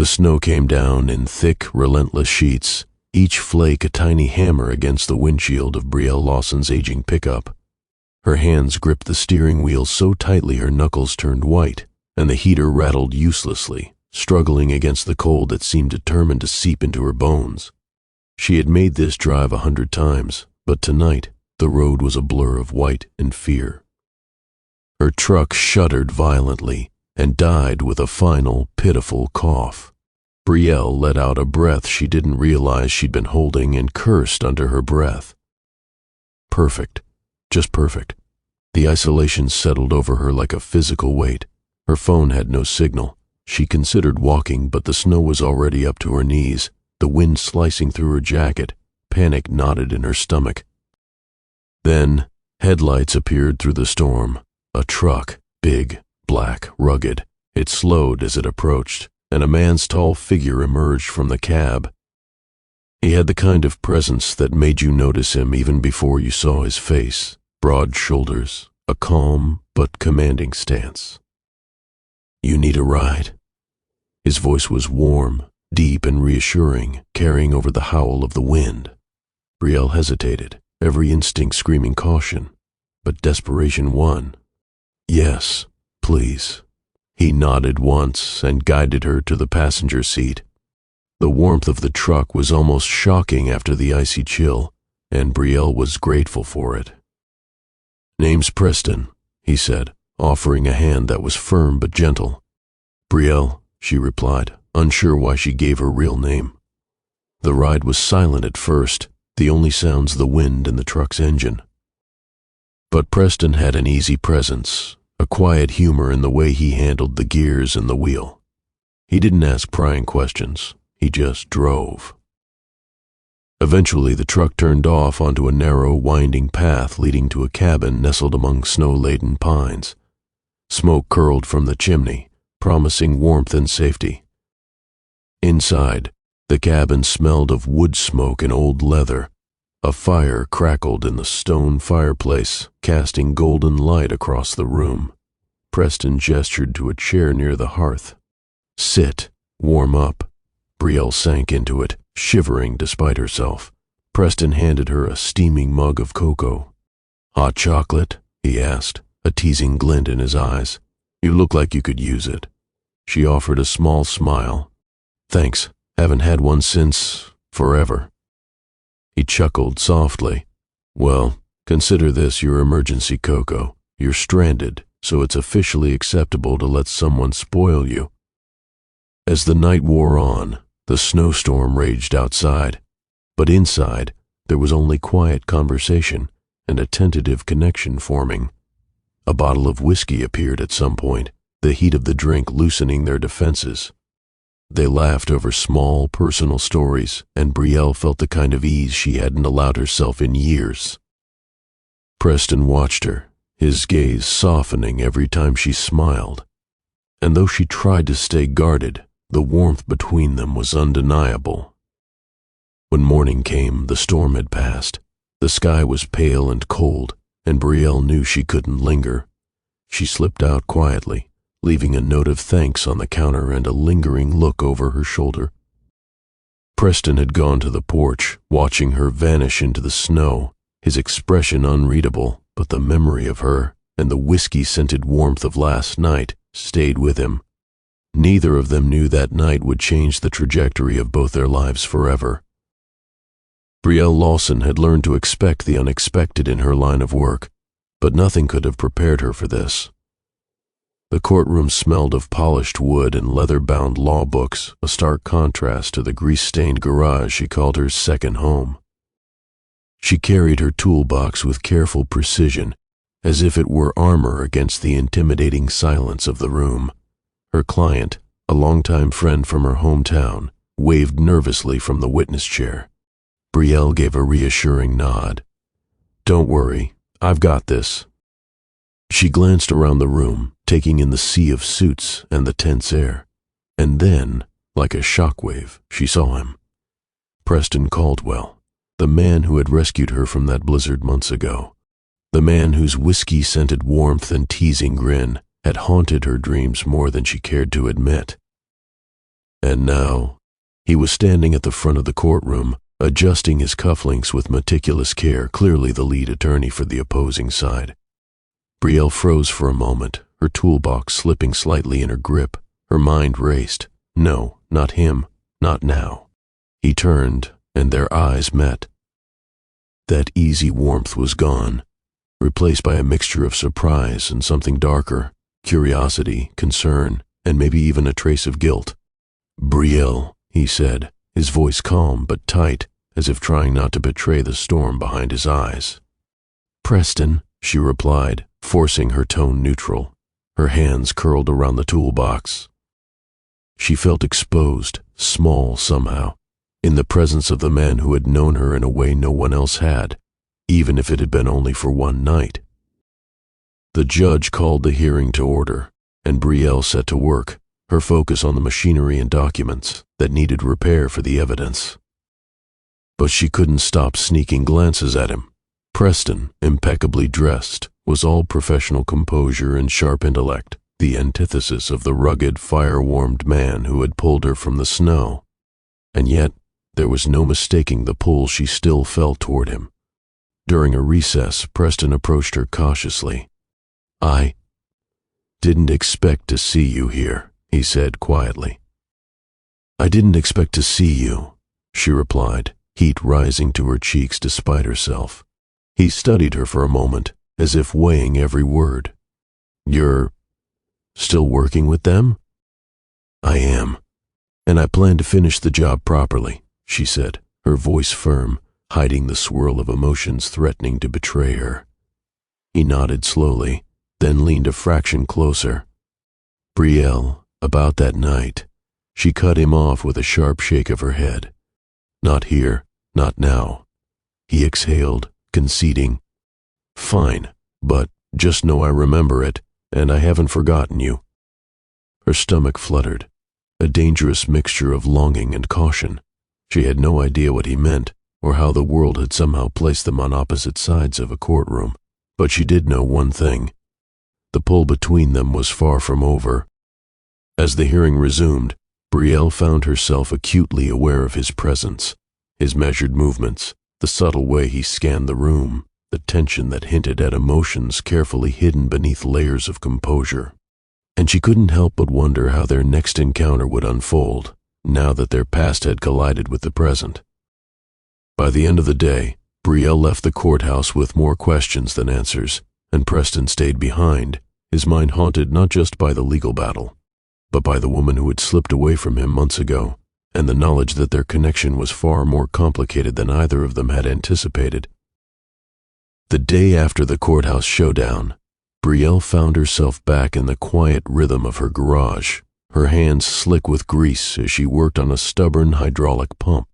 The snow came down in thick, relentless sheets, each flake a tiny hammer against the windshield of Brielle Lawson's aging pickup. Her hands gripped the steering wheel so tightly her knuckles turned white, and the heater rattled uselessly, struggling against the cold that seemed determined to seep into her bones. She had made this drive 100 times, but tonight the road was a blur of white and fear. Her truck shuddered violently and died with a final, pitiful cough. Brielle let out a breath she didn't realize she'd been holding and cursed under her breath. Perfect. Just perfect. The isolation settled over her like a physical weight. Her phone had no signal. She considered walking, but the snow was already up to her knees, the wind slicing through her jacket. Panic knotted in her stomach. Then, headlights appeared through the storm. A truck, big, black, rugged. It slowed as it approached, and a man's tall figure emerged from the cab. He had the kind of presence that made you notice him even before you saw his face. Broad shoulders, a calm but commanding stance. "You need a ride?" His voice was warm, deep and reassuring, carrying over the howl of the wind. Brielle hesitated, every instinct screaming caution, but desperation won. "Yes, please." He nodded once and guided her to the passenger seat. The warmth of the truck was almost shocking after the icy chill, and Brielle was grateful for it. "Name's Preston," he said, offering a hand that was firm but gentle. "Brielle," she replied, unsure why she gave her real name. The ride was silent at first, the only sounds the wind and the truck's engine. But Preston had an easy presence, a quiet humor in the way he handled the gears and the wheel. He didn't ask prying questions, he just drove. Eventually the truck turned off onto a narrow, winding path leading to a cabin nestled among snow-laden pines. Smoke curled from the chimney, promising warmth and safety. Inside, the cabin smelled of wood smoke and old leather. A fire crackled in the stone fireplace, casting golden light across the room. Preston gestured to a chair near the hearth. "Sit, warm up." Brielle sank into it, shivering despite herself. Preston handed her a steaming mug of cocoa. "Hot chocolate?" he asked, a teasing glint in his eyes. "You look like you could use it." She offered a small smile. "Thanks, haven't had one since forever." He chuckled softly. "Well, consider this your emergency cocoa. You're stranded, so it's officially acceptable to let someone spoil you." As the night wore on, the snowstorm raged outside, but inside there was only quiet conversation and a tentative connection forming. A bottle of whiskey appeared at some point, the heat of the drink loosening their defenses. They laughed over small, personal stories, and Brielle felt the kind of ease she hadn't allowed herself in years. Preston watched her, his gaze softening every time she smiled. And though she tried to stay guarded, the warmth between them was undeniable. When morning came, the storm had passed. The sky was pale and cold, and Brielle knew she couldn't linger. She slipped out quietly, leaving a note of thanks on the counter and a lingering look over her shoulder. Preston had gone to the porch, watching her vanish into the snow, his expression unreadable, but the memory of her and the whiskey-scented warmth of last night stayed with him. Neither of them knew that night would change the trajectory of both their lives forever. Brielle Lawson had learned to expect the unexpected in her line of work, but nothing could have prepared her for this. The courtroom smelled of polished wood and leather-bound law books, a stark contrast to the grease-stained garage she called her second home. She carried her toolbox with careful precision, as if it were armor against the intimidating silence of the room. Her client, a longtime friend from her hometown, waved nervously from the witness chair. Brielle gave a reassuring nod. "Don't worry, I've got this." She glanced around the room, taking in the sea of suits and the tense air. And then, like a shockwave, she saw him. Preston Caldwell, the man who had rescued her from that blizzard months ago. The man whose whiskey-scented warmth and teasing grin had haunted her dreams more than she cared to admit. And now, he was standing at the front of the courtroom, adjusting his cufflinks with meticulous care, clearly the lead attorney for the opposing side. Brielle froze for a moment, her toolbox slipping slightly in her grip. Her mind raced. No, not him, not now. He turned, and their eyes met. That easy warmth was gone, replaced by a mixture of surprise and something darker, curiosity, concern, and maybe even a trace of guilt. "Brielle," he said, his voice calm but tight, as if trying not to betray the storm behind his eyes. "Preston," she replied, forcing her tone neutral, her hands curled around the toolbox. She felt exposed, small somehow, in the presence of the man who had known her in a way no one else had, even if it had been only for one night. The judge called the hearing to order, and Brielle set to work, her focus on the machinery and documents that needed repair for the evidence. But she couldn't stop sneaking glances at him. Preston, impeccably dressed, was all professional composure and sharp intellect, the antithesis of the rugged, fire-warmed man who had pulled her from the snow. And yet, there was no mistaking the pull she still felt toward him. During a recess, Preston approached her cautiously. "I didn't expect to see you here," he said quietly. "I didn't expect to see you," she replied, heat rising to her cheeks despite herself. He studied her for a moment, as if weighing every word. "You're still working with them?" "I am, and I plan to finish the job properly," she said, her voice firm, hiding the swirl of emotions threatening to betray her. He nodded slowly, then leaned a fraction closer. "Brielle, about that night," she cut him off with a sharp shake of her head. "Not here, not now." He exhaled, conceding. "Fine, but just know I remember it, and I haven't forgotten you." Her stomach fluttered, a dangerous mixture of longing and caution. She had no idea what he meant, or how the world had somehow placed them on opposite sides of a courtroom, but she did know one thing. The pull between them was far from over. As the hearing resumed, Brielle found herself acutely aware of his presence, his measured movements, the subtle way he scanned the room, the tension that hinted at emotions carefully hidden beneath layers of composure. And she couldn't help but wonder how their next encounter would unfold, now that their past had collided with the present. By the end of the day, Brielle left the courthouse with more questions than answers, and Preston stayed behind, his mind haunted not just by the legal battle, but by the woman who had slipped away from him months ago, and the knowledge that their connection was far more complicated than either of them had anticipated. The day after the courthouse showdown, Brielle found herself back in the quiet rhythm of her garage, her hands slick with grease as she worked on a stubborn hydraulic pump.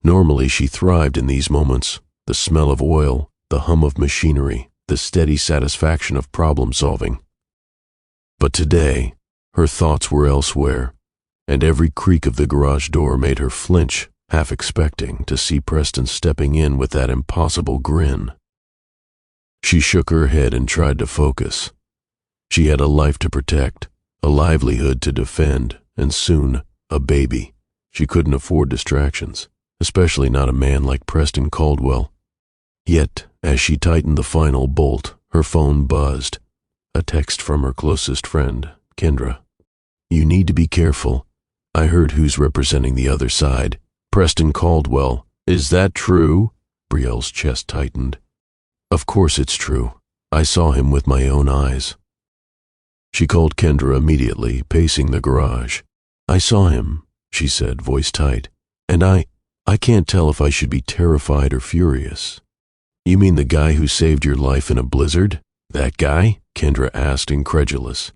Normally she thrived in these moments, the smell of oil, the hum of machinery, the steady satisfaction of problem-solving. But today, her thoughts were elsewhere, and every creak of the garage door made her flinch, half expecting to see Preston stepping in with that impossible grin. She shook her head and tried to focus. She had a life to protect, a livelihood to defend, and soon, a baby. She couldn't afford distractions, especially not a man like Preston Caldwell. Yet, as she tightened the final bolt, her phone buzzed. A text from her closest friend, Kendra. "You need to be careful. I heard who's representing the other side. Preston Caldwell. Is that true?" Brielle's chest tightened. "Of course it's true. I saw him with my own eyes." She called Kendra immediately, pacing the garage. "I saw him," she said, voice tight, "and I can't tell if I should be terrified or furious." "You mean the guy who saved your life in a blizzard? That guy?" Kendra asked, incredulous.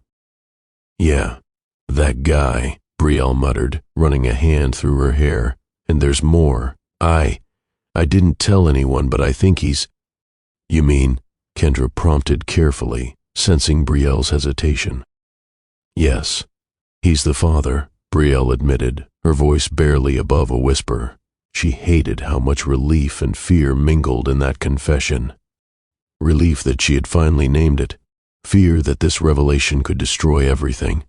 "Yeah, that guy," Brielle muttered, running a hand through her hair. "And there's more. I didn't tell anyone, but I think he's—" "You mean," Kendra prompted carefully, sensing Brielle's hesitation. "Yes, he's the father," Brielle admitted, her voice barely above a whisper. She hated how much relief and fear mingled in that confession. Relief that she had finally named it, fear that this revelation could destroy everything.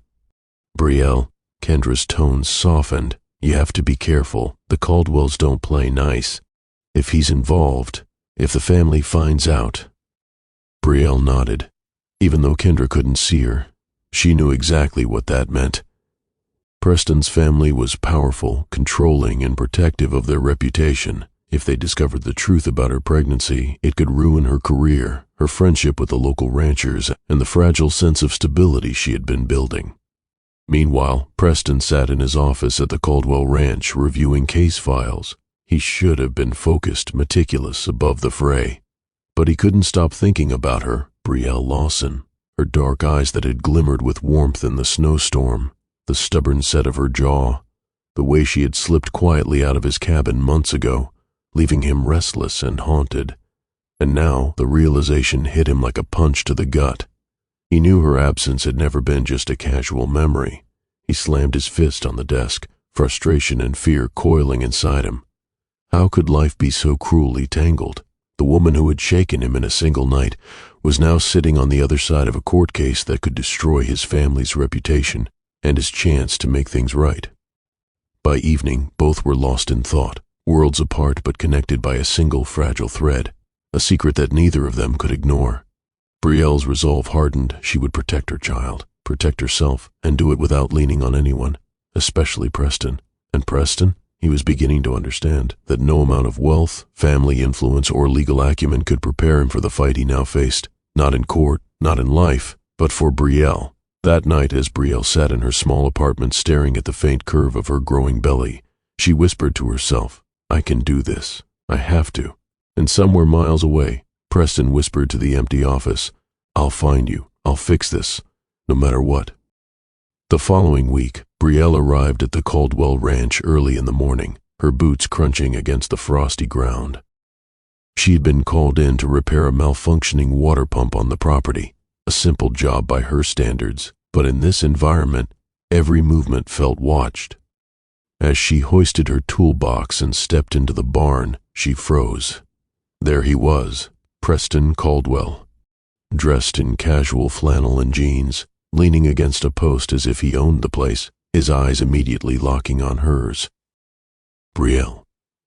"Brielle, Kendra's tone softened. You have to be careful. The Caldwells don't play nice. If he's involved, if the family finds out. Brielle nodded. Even though Kendra couldn't see her, she knew exactly what that meant. Preston's family was powerful, controlling, and protective of their reputation. If they discovered the truth about her pregnancy, it could ruin her career, her friendship with the local ranchers, and the fragile sense of stability she had been building. Meanwhile, Preston sat in his office at the Caldwell Ranch reviewing case files. He should have been focused, meticulous, above the fray. But he couldn't stop thinking about her, Brielle Lawson, her dark eyes that had glimmered with warmth in the snowstorm, the stubborn set of her jaw, the way she had slipped quietly out of his cabin months ago, leaving him restless and haunted. And now the realization hit him like a punch to the gut. He knew her absence had never been just a casual memory. He slammed his fist on the desk, frustration and fear coiling inside him. How could life be so cruelly tangled? The woman who had shaken him in a single night was now sitting on the other side of a court case that could destroy his family's reputation and his chance to make things right. By evening, both were lost in thought, worlds apart but connected by a single fragile thread, a secret that neither of them could ignore. Brielle's resolve hardened. She would protect her child, protect herself, and do it without leaning on anyone, especially Preston. And Preston? He was beginning to understand that no amount of wealth, family influence, or legal acumen could prepare him for the fight he now faced, not in court, not in life, but for Brielle. That night, as Brielle sat in her small apartment staring at the faint curve of her growing belly, she whispered to herself, I can do this. I have to. And somewhere miles away, Preston whispered to the empty office, I'll find you. I'll fix this, no matter what. The following week, Brielle arrived at the Caldwell Ranch early in the morning, her boots crunching against the frosty ground. She had been called in to repair a malfunctioning water pump on the property, a simple job by her standards, but in this environment, every movement felt watched. As she hoisted her toolbox and stepped into the barn, she froze. There he was, Preston Caldwell, dressed in casual flannel and jeans, leaning against a post as if he owned the place, his eyes immediately locking on hers. Brielle,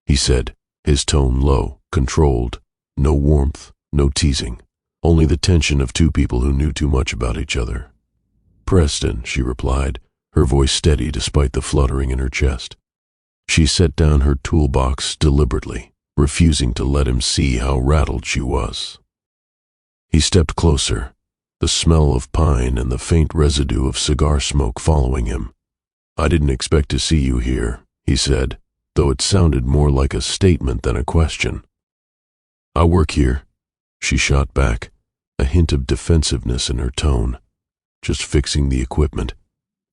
he said, his tone low, controlled, no warmth, no teasing, only the tension of two people who knew too much about each other. Preston, she replied, her voice steady despite the fluttering in her chest. She set down her toolbox deliberately, refusing to let him see how rattled she was. He stepped closer, the smell of pine and the faint residue of cigar smoke following him. I didn't expect to see you here, he said, though it sounded more like a statement than a question. I work here, she shot back, a hint of defensiveness in her tone. Just fixing the equipment.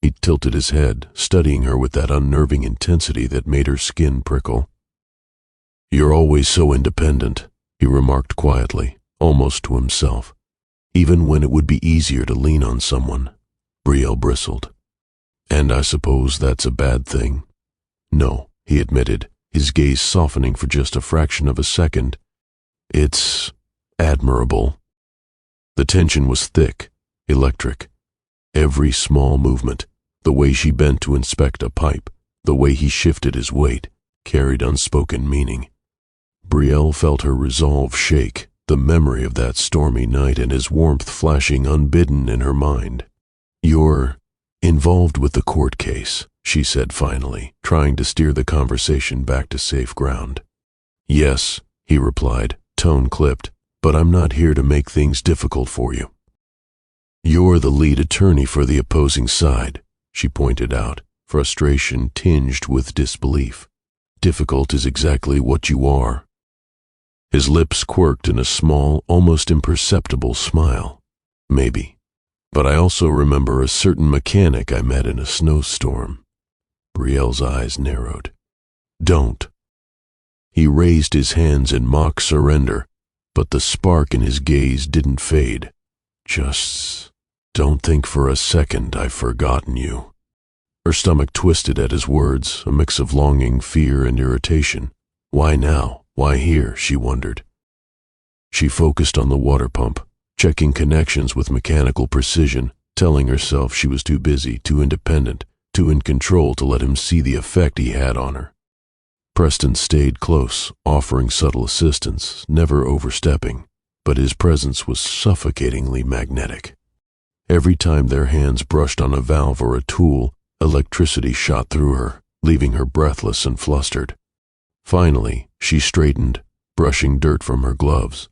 He tilted his head, studying her with that unnerving intensity that made her skin prickle. You're always so independent, he remarked quietly, almost to himself. Even when it would be easier to lean on someone. Brielle bristled. And I suppose that's a bad thing? No, he admitted, his gaze softening for just a fraction of a second. It's admirable. The tension was thick, electric. Every small movement, the way she bent to inspect a pipe, the way he shifted his weight, carried unspoken meaning. Brielle felt her resolve shake, the memory of that stormy night and his warmth flashing unbidden in her mind. You're involved with the court case, she said finally, trying to steer the conversation back to safe ground. Yes, he replied, tone clipped, but I'm not here to make things difficult for you. You're the lead attorney for the opposing side, she pointed out, frustration tinged with disbelief. Difficult is exactly what you are. His lips quirked in a small, almost imperceptible smile. Maybe. But I also remember a certain mechanic I met in a snowstorm. Brielle's eyes narrowed. Don't. He raised his hands in mock surrender, but the spark in his gaze didn't fade. Just don't think for a second I've forgotten you. Her stomach twisted at his words, a mix of longing, fear, and irritation. Why now? Why here? She wondered. She focused on the water pump, checking connections with mechanical precision, telling herself she was too busy, too independent, too in control to let him see the effect he had on her. Preston stayed close, offering subtle assistance, never overstepping, but his presence was suffocatingly magnetic. Every time their hands brushed on a valve or a tool, electricity shot through her, leaving her breathless and flustered. Finally, she straightened, brushing dirt from her gloves.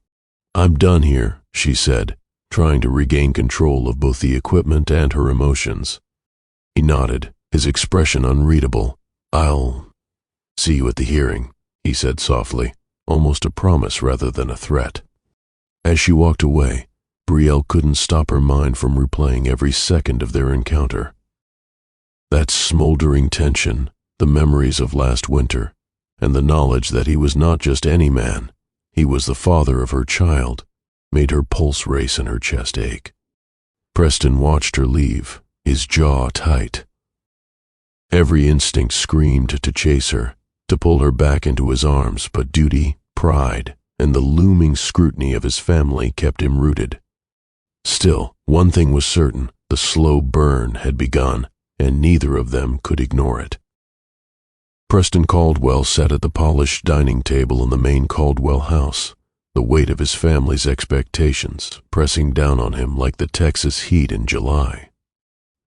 "I'm done here," she said, trying to regain control of both the equipment and her emotions. He nodded, his expression unreadable. "I'll see you at the hearing," he said softly, almost a promise rather than a threat. As she walked away, Brielle couldn't stop her mind from replaying every second of their encounter. That smoldering tension, the memories of last winter, and the knowledge that he was not just any man, he was the father of her child, made her pulse race and her chest ache. Preston watched her leave, his jaw tight. Every instinct screamed to chase her, to pull her back into his arms, but duty, pride, and the looming scrutiny of his family kept him rooted. Still, one thing was certain: the slow burn had begun, and neither of them could ignore it. Preston Caldwell sat at the polished dining table in the main Caldwell house, the weight of his family's expectations pressing down on him like the Texas heat in July.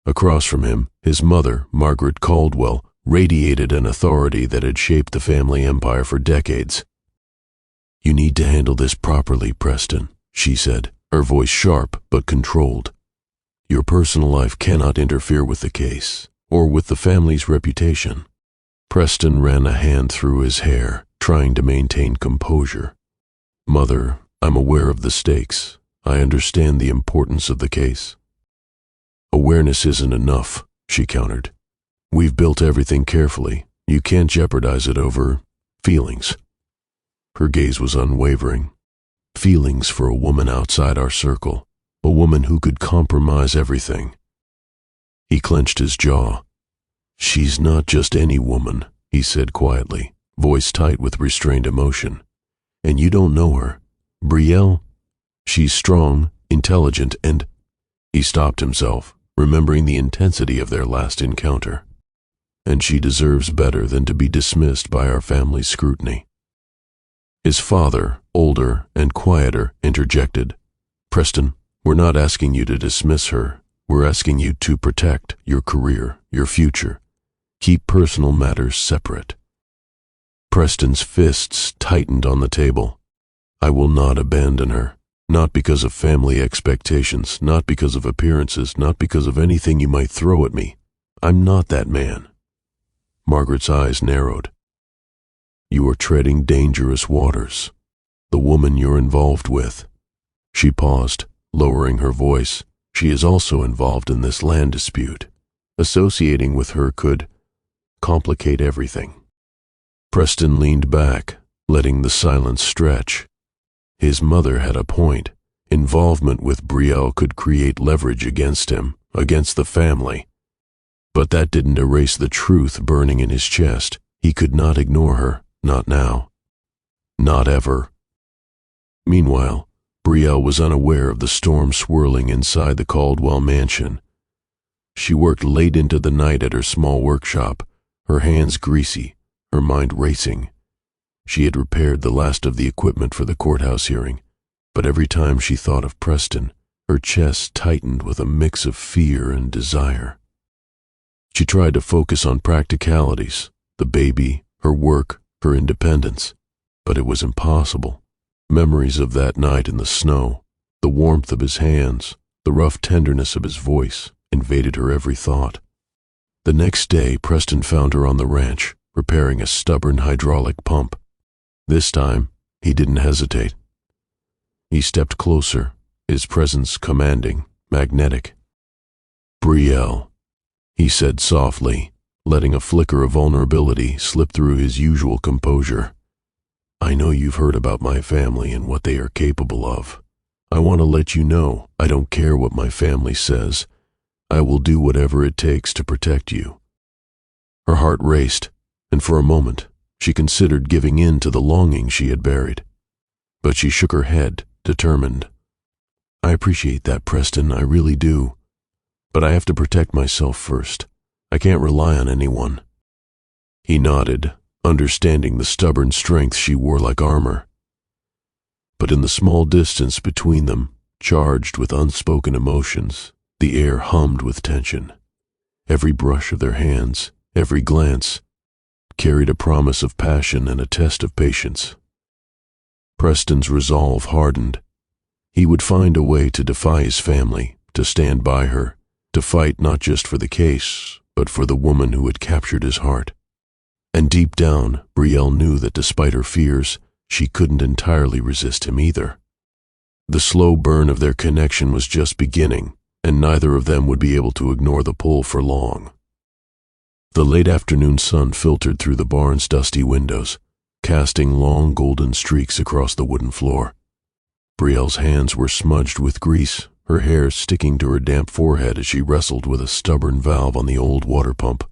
Across from him, his mother, Margaret Caldwell, radiated an authority that had shaped the family empire for decades. "You need to handle this properly, Preston," she said, her voice sharp but controlled. "Your personal life cannot interfere with the case, or with the family's reputation." Preston ran a hand through his hair, trying to maintain composure. "Mother, I'm aware of the stakes. I understand the importance of the case." "Awareness isn't enough," she countered. "We've built everything carefully. You can't jeopardize it over feelings." Her gaze was unwavering. "Feelings for a woman outside our circle, a woman who could compromise everything." He clenched his jaw. "She's not just any woman," he said quietly, voice tight with restrained emotion. "And you don't know her. Brielle, she's strong, intelligent, and—" He stopped himself, remembering the intensity of their last encounter. "And she deserves better than to be dismissed by our family's scrutiny." His father, older and quieter, interjected. "Preston, we're not asking you to dismiss her. We're asking you to protect your career, your future. Keep personal matters separate." Preston's fists tightened on the table. "I will not abandon her. Not because of family expectations, not because of appearances, not because of anything you might throw at me. I'm not that man." Margaret's eyes narrowed. "You are treading dangerous waters. The woman you're involved with—" She paused, lowering her voice. "She is also involved in this land dispute. Associating with her could complicate everything." Preston leaned back, letting the silence stretch. His mother had a point. Involvement with Brielle could create leverage against him, against the family. But that didn't erase the truth burning in his chest. He could not ignore her, not now. Not ever. Meanwhile, Brielle was unaware of the storm swirling inside the Caldwell mansion. She worked late into the night at her small workshop, her hands greasy, her mind racing. She had repaired the last of the equipment for the courthouse hearing, but every time she thought of Preston, her chest tightened with a mix of fear and desire. She tried to focus on practicalities, the baby, her work, her independence, but it was impossible. Memories of that night in the snow, the warmth of his hands, the rough tenderness of his voice, invaded her every thought. The next day, Preston found her on the ranch, repairing a stubborn hydraulic pump. This time, he didn't hesitate. He stepped closer, his presence commanding, magnetic. "Brielle," he said softly, letting a flicker of vulnerability slip through his usual composure. "I know you've heard about my family and what they are capable of. I want to let you know I don't care what my family says. I will do whatever it takes to protect you." Her heart raced, and for a moment, she considered giving in to the longing she had buried. But she shook her head, determined. "I appreciate that, Preston, I really do. But I have to protect myself first. I can't rely on anyone." He nodded, understanding the stubborn strength she wore like armor. But in the small distance between them, charged with unspoken emotions, the air hummed with tension. Every brush of their hands, every glance, carried a promise of passion and a test of patience. Preston's resolve hardened. He would find a way to defy his family, to stand by her, to fight not just for the case, but for the woman who had captured his heart. And deep down, Brielle knew that despite her fears, she couldn't entirely resist him either. The slow burn of their connection was just beginning, and neither of them would be able to ignore the pull for long. The late afternoon sun filtered through the barn's dusty windows, casting long golden streaks across the wooden floor. Brielle's hands were smudged with grease, her hair sticking to her damp forehead as she wrestled with a stubborn valve on the old water pump.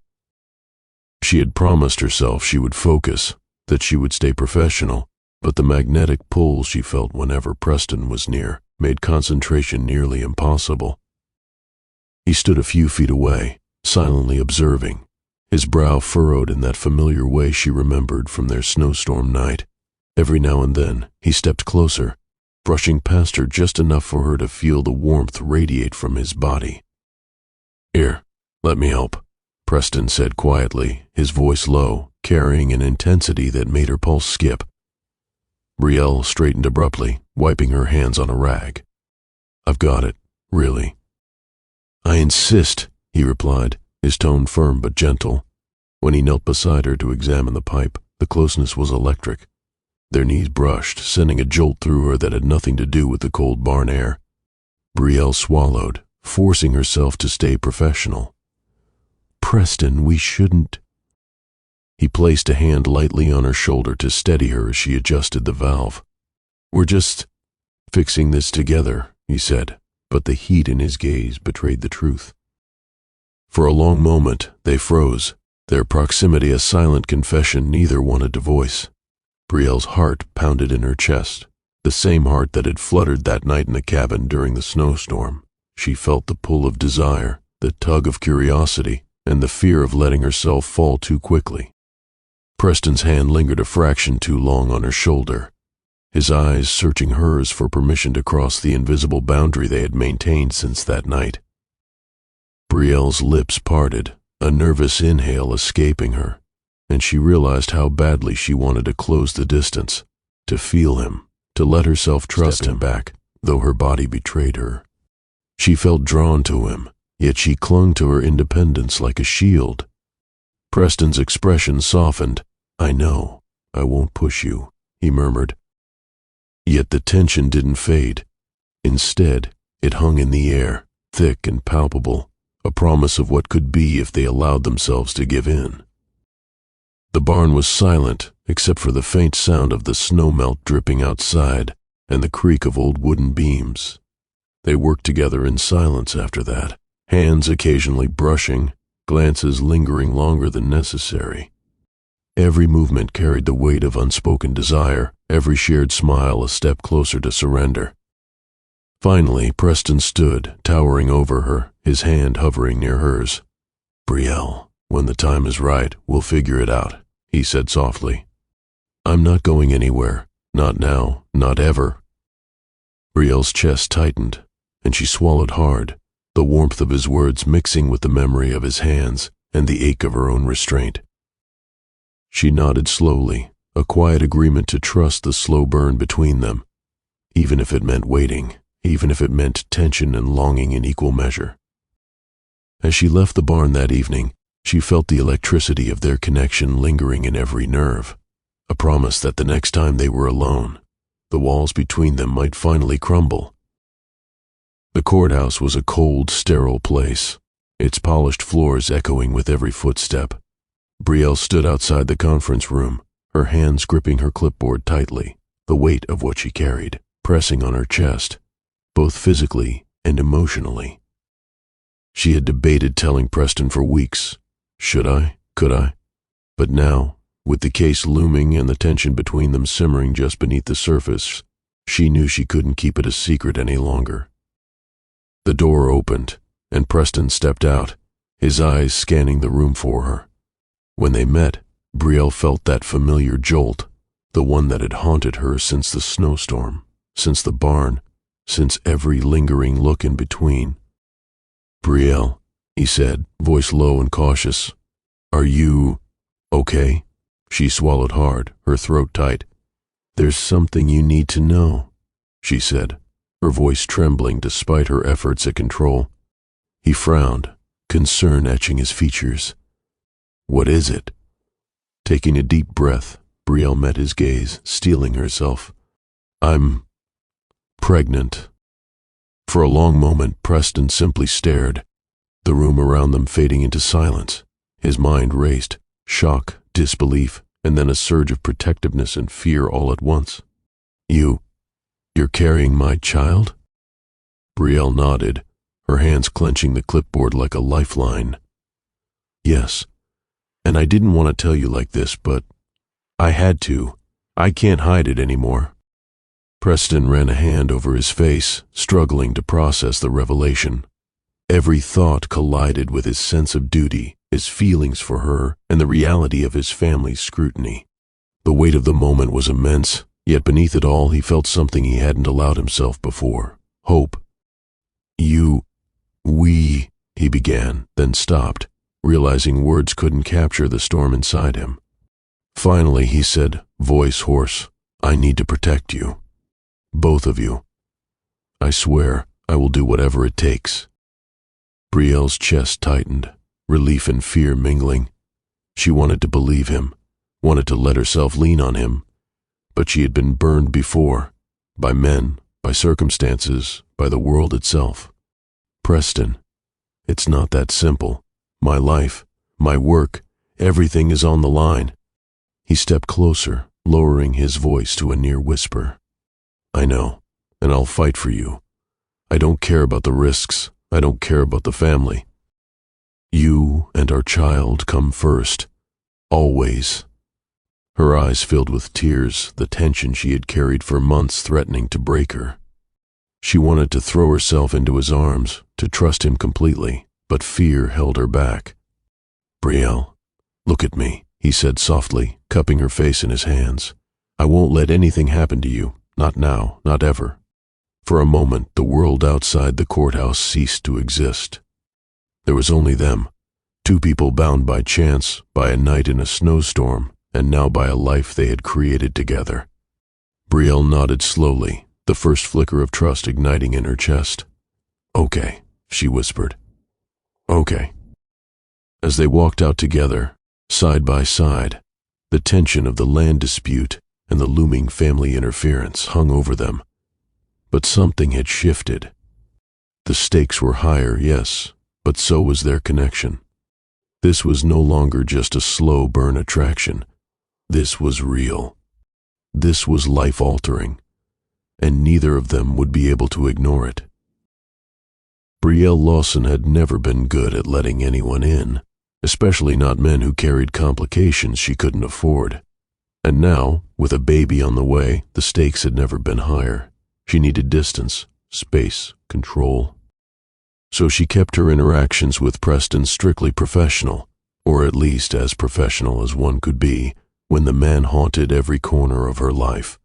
She had promised herself she would focus, that she would stay professional, but the magnetic pull she felt whenever Preston was near made concentration nearly impossible. He stood a few feet away, silently observing, his brow furrowed in that familiar way she remembered from their snowstorm night. Every now and then, he stepped closer, brushing past her just enough for her to feel the warmth radiate from his body. "Here, let me help," Preston said quietly, his voice low, carrying an intensity that made her pulse skip. Brielle straightened abruptly, wiping her hands on a rag. "I've got it, really." "I insist," he replied, his tone firm but gentle. When he knelt beside her to examine the pipe, the closeness was electric. Their knees brushed, sending a jolt through her that had nothing to do with the cold barn air. Brielle swallowed, forcing herself to stay professional. "Preston, we shouldn't." He placed a hand lightly on her shoulder to steady her as she adjusted the valve. "We're just fixing this together," he said, but the heat in his gaze betrayed the truth. For a long moment, they froze, their proximity a silent confession neither wanted to voice. Brielle's heart pounded in her chest, the same heart that had fluttered that night in the cabin during the snowstorm. She felt the pull of desire, the tug of curiosity, and the fear of letting herself fall too quickly. Preston's hand lingered a fraction too long on her shoulder, his eyes searching hers for permission to cross the invisible boundary they had maintained since that night. Brielle's lips parted, a nervous inhale escaping her, and she realized how badly she wanted to close the distance, to feel him, to let herself trust him back, though her body betrayed her. She felt drawn to him, yet she clung to her independence like a shield. Preston's expression softened. "I know, I won't push you," he murmured. Yet the tension didn't fade. Instead, it hung in the air, thick and palpable, a promise of what could be if they allowed themselves to give in. The barn was silent, except for the faint sound of the snowmelt dripping outside and the creak of old wooden beams. They worked together in silence after that, hands occasionally brushing, glances lingering longer than necessary. Every movement carried the weight of unspoken desire, every shared smile a step closer to surrender. Finally, Preston stood, towering over her, his hand hovering near hers. "Brielle, when the time is right, we'll figure it out," he said softly. "I'm not going anywhere, not now, not ever." Brielle's chest tightened, and she swallowed hard, the warmth of his words mixing with the memory of his hands and the ache of her own restraint. She nodded slowly, a quiet agreement to trust the slow burn between them, even if it meant waiting, even if it meant tension and longing in equal measure. As she left the barn that evening, she felt the electricity of their connection lingering in every nerve, a promise that the next time they were alone, the walls between them might finally crumble. The courthouse was a cold, sterile place, its polished floors echoing with every footstep. Brielle stood outside the conference room, her hands gripping her clipboard tightly, the weight of what she carried pressing on her chest, both physically and emotionally. She had debated telling Preston for weeks. Should I? Could I? But now, with the case looming and the tension between them simmering just beneath the surface, she knew she couldn't keep it a secret any longer. The door opened, and Preston stepped out, his eyes scanning the room for her. When they met, Brielle felt that familiar jolt, the one that had haunted her since the snowstorm, since the barn, since every lingering look in between. "Brielle," he said, voice low and cautious, "are you okay?" She swallowed hard, her throat tight. "There's something you need to know," she said, her voice trembling despite her efforts at control. He frowned, concern etching his features. "What is it?" Taking a deep breath, Brielle met his gaze, steeling herself. "I'm pregnant." For a long moment, Preston simply stared, the room around them fading into silence. His mind raced, shock, disbelief, and then a surge of protectiveness and fear all at once. You're carrying my child?" Brielle nodded, her hands clenching the clipboard like a lifeline. "Yes, and I didn't want to tell you like this, but I had to. I can't hide it anymore." Preston ran a hand over his face, struggling to process the revelation. Every thought collided with his sense of duty, his feelings for her, and the reality of his family's scrutiny. The weight of the moment was immense, yet beneath it all he felt something he hadn't allowed himself before: hope. We, he began, then stopped, realizing words couldn't capture the storm inside him. Finally, he said, voice hoarse, "I need to protect you. Both of you. I swear I will do whatever it takes." Brielle's chest tightened, relief and fear mingling. She wanted to believe him, wanted to let herself lean on him, but she had been burned before, by men, by circumstances, by the world itself. "Preston, it's not that simple. My life, my work, everything is on the line." He stepped closer, lowering his voice to a near whisper. "I know, and I'll fight for you. I don't care about the risks. I don't care about the family. You and our child come first. Always." Her eyes filled with tears, the tension she had carried for months threatening to break her. She wanted to throw herself into his arms, to trust him completely, but fear held her back. "Brielle, look at me," he said softly, cupping her face in his hands. "I won't let anything happen to you, not now, not ever." For a moment, the world outside the courthouse ceased to exist. There was only them, two people bound by chance, by a night in a snowstorm, and now by a life they had created together. Brielle nodded slowly, the first flicker of trust igniting in her chest. "Okay," she whispered. "Okay." As they walked out together, side by side, the tension of the land dispute and the looming family interference hung over them. But something had shifted. The stakes were higher, yes, but so was their connection. This was no longer just a slow burn attraction. This was real. This was life-altering, and neither of them would be able to ignore it. Brielle Lawson had never been good at letting anyone in, especially not men who carried complications she couldn't afford. And now, with a baby on the way, the stakes had never been higher. She needed distance, space, control. So she kept her interactions with Preston strictly professional, or at least as professional as one could be when the man haunted every corner of her life.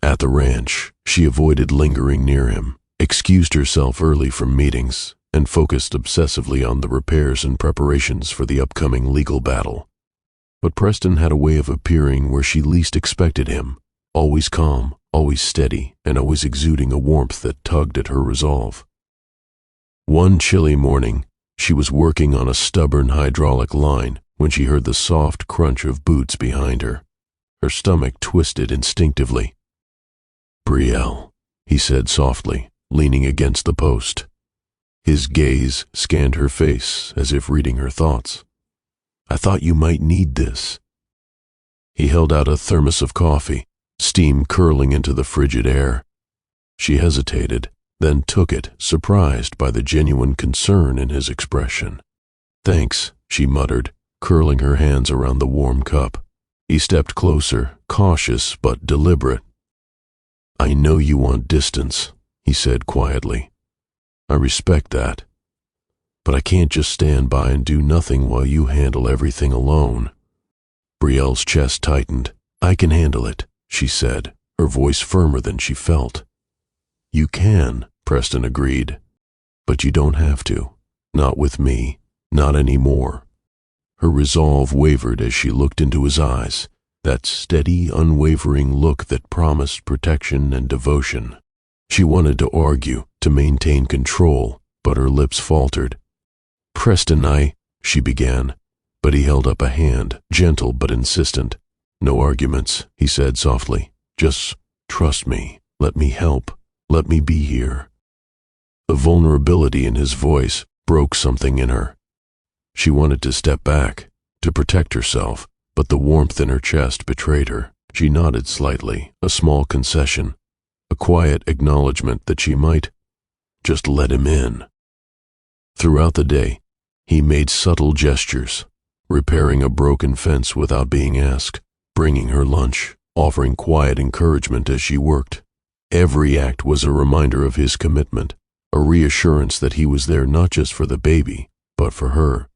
At the ranch, she avoided lingering near him, excused herself early from meetings, and focused obsessively on the repairs and preparations for the upcoming legal battle. But Preston had a way of appearing where she least expected him, always calm, always steady, and always exuding a warmth that tugged at her resolve. One chilly morning, she was working on a stubborn hydraulic line when she heard the soft crunch of boots behind her. Her stomach twisted instinctively. "Brielle," he said softly, leaning against the post. His gaze scanned her face as if reading her thoughts. "I thought you might need this." He held out a thermos of coffee, steam curling into the frigid air. She hesitated, then took it, surprised by the genuine concern in his expression. "Thanks," she muttered, curling her hands around the warm cup. He stepped closer, cautious but deliberate. "I know you want distance," he said quietly. "I respect that. but I can't just stand by and do nothing while you handle everything alone." Brielle's chest tightened. "I can handle it," she said, her voice firmer than she felt. "You can," Preston agreed, "but you don't have to. Not with me. Not anymore." Her resolve wavered as she looked into his eyes, that steady, unwavering look that promised protection and devotion. She wanted to argue, to maintain control, but her lips faltered. "Preston, she began, but he held up a hand, gentle but insistent. "No arguments," he said softly. "Just trust me. Let me help. Let me be here." The vulnerability in his voice broke something in her. She wanted to step back, to protect herself, but the warmth in her chest betrayed her. She nodded slightly, a small concession, a quiet acknowledgement that she might just let him in. Throughout the day, he made subtle gestures, repairing a broken fence without being asked, bringing her lunch, offering quiet encouragement as she worked. Every act was a reminder of his commitment, a reassurance that he was there not just for the baby, but for her.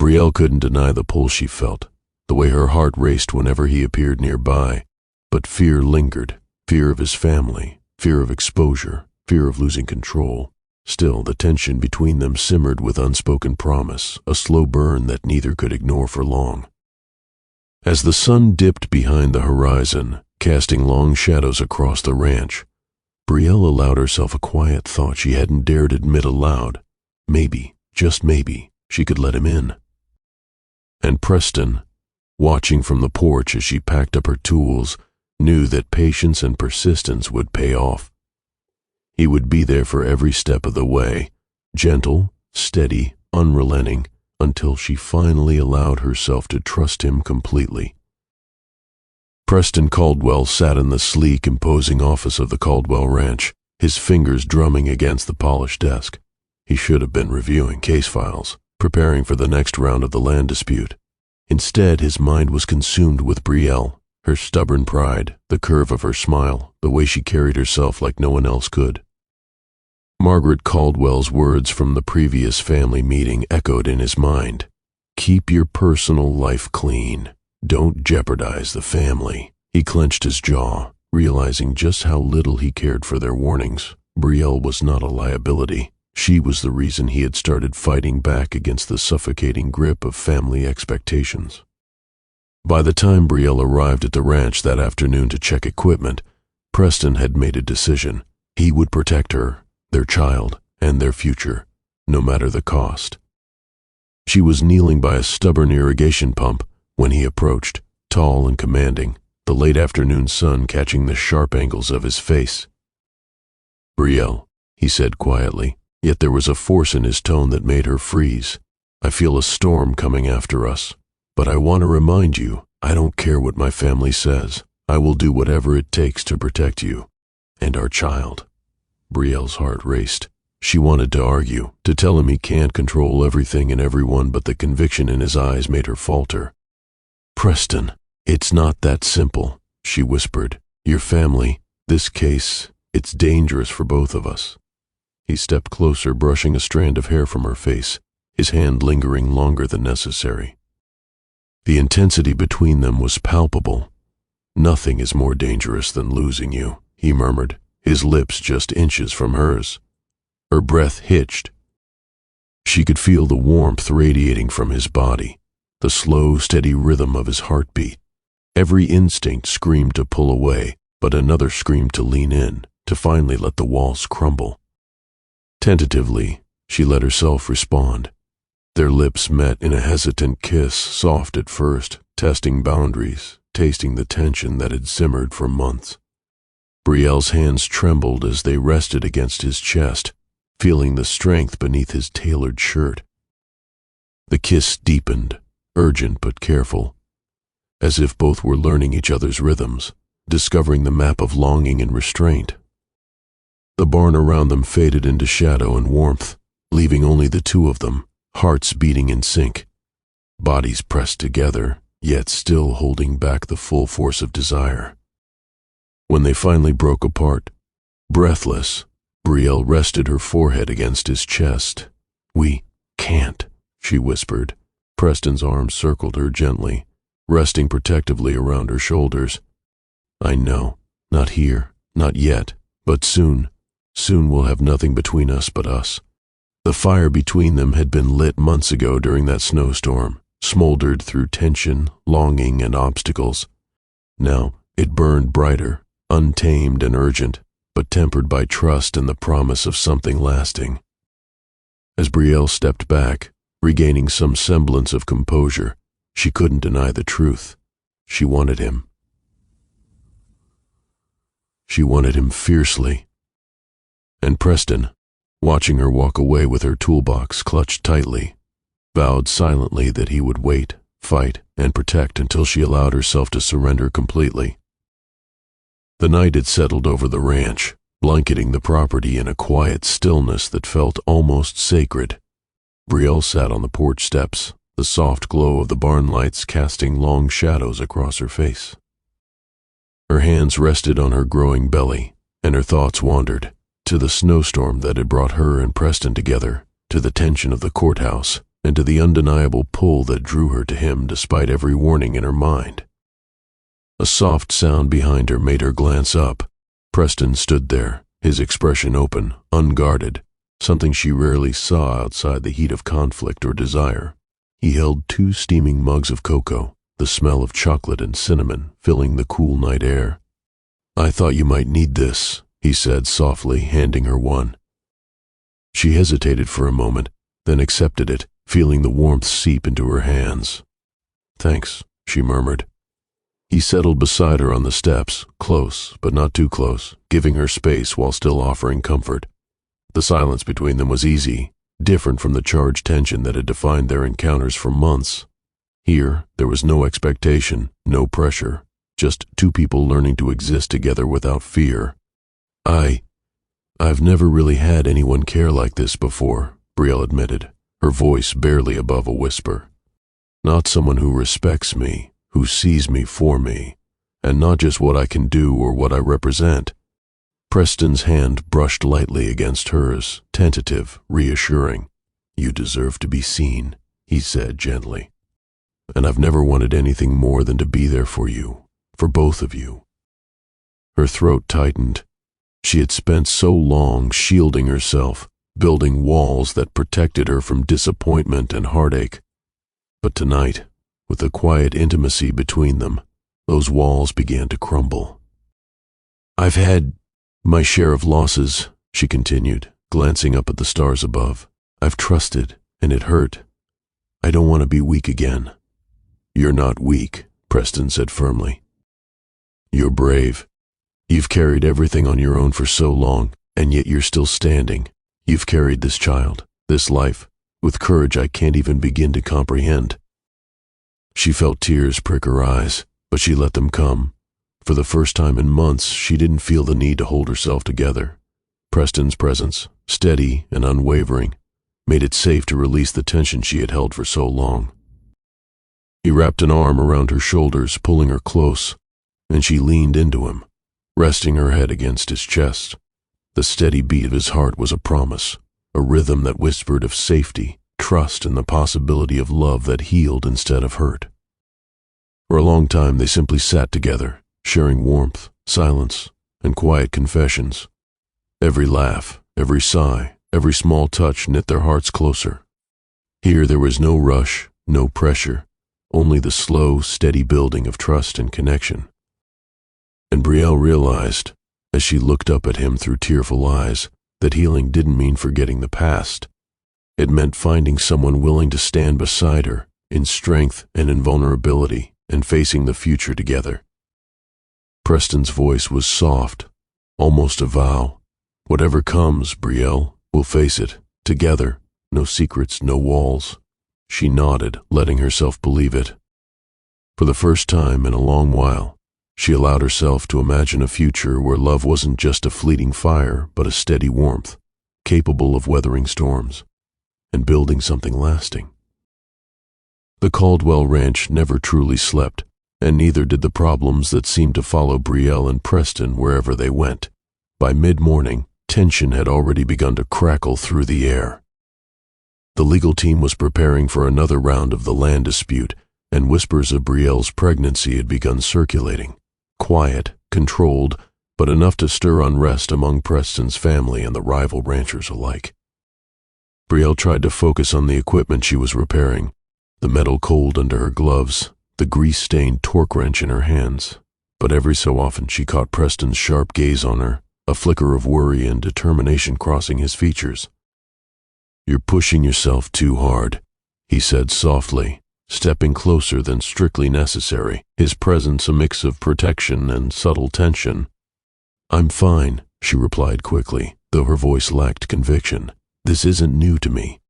Brielle couldn't deny the pull she felt, the way her heart raced whenever he appeared nearby, but fear lingered, fear of his family, fear of exposure, fear of losing control. Still, the tension between them simmered with unspoken promise, a slow burn that neither could ignore for long. As the sun dipped behind the horizon, casting long shadows across the ranch, Brielle allowed herself a quiet thought she hadn't dared admit aloud. Maybe, just maybe, she could let him in. And Preston, watching from the porch as she packed up her tools, knew that patience and persistence would pay off. He would be there for every step of the way, gentle, steady, unrelenting, until she finally allowed herself to trust him completely. Preston Caldwell sat in the sleek, imposing office of the Caldwell Ranch, his fingers drumming against the polished desk. He should have been reviewing case files, preparing for the next round of the land dispute. Instead, his mind was consumed with Brielle, her stubborn pride, the curve of her smile, the way she carried herself like no one else could. Margaret Caldwell's words from the previous family meeting echoed in his mind. "Keep your personal life clean. Don't jeopardize the family." He clenched his jaw, realizing just how little he cared for their warnings. Brielle was not a liability. She was the reason he had started fighting back against the suffocating grip of family expectations. By the time Brielle arrived at the ranch that afternoon to check equipment, Preston had made a decision. He would protect her, their child, and their future, no matter the cost. She was kneeling by a stubborn irrigation pump when he approached, tall and commanding, the late afternoon sun catching the sharp angles of his face. "Brielle," he said quietly, yet there was a force in his tone that made her freeze. "I feel a storm coming after us, but I want to remind you, I don't care what my family says. I will do whatever it takes to protect you and our child." Brielle's heart raced. She wanted to argue, to tell him he can't control everything and everyone, but the conviction in his eyes made her falter. "Preston, it's not that simple," she whispered. "Your family, this case, it's dangerous for both of us." He stepped closer, brushing a strand of hair from her face, his hand lingering longer than necessary. The intensity between them was palpable. "Nothing is more dangerous than losing you," he murmured, his lips just inches from hers. Her breath hitched. She could feel the warmth radiating from his body, the slow, steady rhythm of his heartbeat. Every instinct screamed to pull away, but another screamed to lean in, to finally let the walls crumble. Tentatively, she let herself respond. Their lips met in a hesitant kiss, soft at first, testing boundaries, tasting the tension that had simmered for months. Brielle's hands trembled as they rested against his chest, feeling the strength beneath his tailored shirt. The kiss deepened, urgent but careful, as if both were learning each other's rhythms, discovering the map of longing and restraint. The barn around them faded into shadow and warmth, leaving only the two of them, hearts beating in sync, bodies pressed together, yet still holding back the full force of desire. When they finally broke apart, breathless, Brielle rested her forehead against his chest, "We can't," she whispered. Preston's arms circled her gently, resting protectively around her shoulders. "I know. Not here. Not yet. But soon. Soon we'll have nothing between us but us." The fire between them had been lit months ago during that snowstorm, smoldered through tension, longing, and obstacles. Now it burned brighter, untamed and urgent, but tempered by trust and the promise of something lasting. As Brielle stepped back, regaining some semblance of composure, she couldn't deny the truth. She wanted him. She wanted him fiercely. And Preston, watching her walk away with her toolbox clutched tightly, vowed silently that he would wait, fight, and protect until she allowed herself to surrender completely. The night had settled over the ranch, blanketing the property in a quiet stillness that felt almost sacred. Brielle sat on the porch steps, the soft glow of the barn lights casting long shadows across her face. Her hands rested on her growing belly, and her thoughts wandered to the snowstorm that had brought her and Preston together, to the tension of the courthouse, and to the undeniable pull that drew her to him despite every warning in her mind. A soft sound behind her made her glance up. Preston stood there, his expression open, unguarded, something she rarely saw outside the heat of conflict or desire. He held 2 steaming mugs of cocoa, the smell of chocolate and cinnamon filling the cool night air. "I thought you might need this," he said softly, handing her one. She hesitated for a moment, then accepted it, feeling the warmth seep into her hands. "Thanks," she murmured. He settled beside her on the steps, close but not too close, giving her space while still offering comfort. The silence between them was easy, different from the charged tension that had defined their encounters for months. Here, there was no expectation, no pressure, just 2 people learning to exist together without fear. I've never really had anyone care like this before," Brielle admitted, her voice barely above a whisper. "Not someone who respects me, who sees me for me, and not just what I can do or what I represent." Preston's hand brushed lightly against hers, tentative, reassuring. "You deserve to be seen," he said gently. "And I've never wanted anything more than to be there for you, for both of you." Her throat tightened. She had spent so long shielding herself, building walls that protected her from disappointment and heartache. But tonight, with the quiet intimacy between them, those walls began to crumble. "I've had my share of losses," she continued, glancing up at the stars above. "I've trusted, and it hurt. I don't want to be weak again." "You're not weak," Preston said firmly. "You're brave. You've carried everything on your own for so long, and yet you're still standing. You've carried this child, this life, with courage I can't even begin to comprehend." She felt tears prick her eyes, but she let them come. For the first time in months, she didn't feel the need to hold herself together. Preston's presence, steady and unwavering, made it safe to release the tension she had held for so long. He wrapped an arm around her shoulders, pulling her close, and she leaned into him, resting her head against his chest. The steady beat of his heart was a promise, a rhythm that whispered of safety, trust, and the possibility of love that healed instead of hurt. For a long time they simply sat together, sharing warmth, silence, and quiet confessions. Every laugh, every sigh, every small touch knit their hearts closer. Here there was no rush, no pressure, only the slow, steady building of trust and connection. And Brielle realized, as she looked up at him through tearful eyes, that healing didn't mean forgetting the past. It meant finding someone willing to stand beside her, in strength and in vulnerability, and facing the future together. Preston's voice was soft, almost a vow. "Whatever comes, Brielle, we'll face it, together, no secrets, no walls." She nodded, letting herself believe it. For the first time in a long while, she allowed herself to imagine a future where love wasn't just a fleeting fire, but a steady warmth, capable of weathering storms and building something lasting. The Caldwell Ranch never truly slept, and neither did the problems that seemed to follow Brielle and Preston wherever they went. By mid-morning, tension had already begun to crackle through the air. The legal team was preparing for another round of the land dispute, and whispers of Brielle's pregnancy had begun circulating. Quiet, controlled, but enough to stir unrest among Preston's family and the rival ranchers alike. Brielle tried to focus on the equipment she was repairing, the metal cold under her gloves, the grease-stained torque wrench in her hands. But every so often she caught Preston's sharp gaze on her, a flicker of worry and determination crossing his features. "You're pushing yourself too hard," he said softly, stepping closer than strictly necessary, his presence a mix of protection and subtle tension. "I'm fine," she replied quickly, though her voice lacked conviction. "This isn't new to me."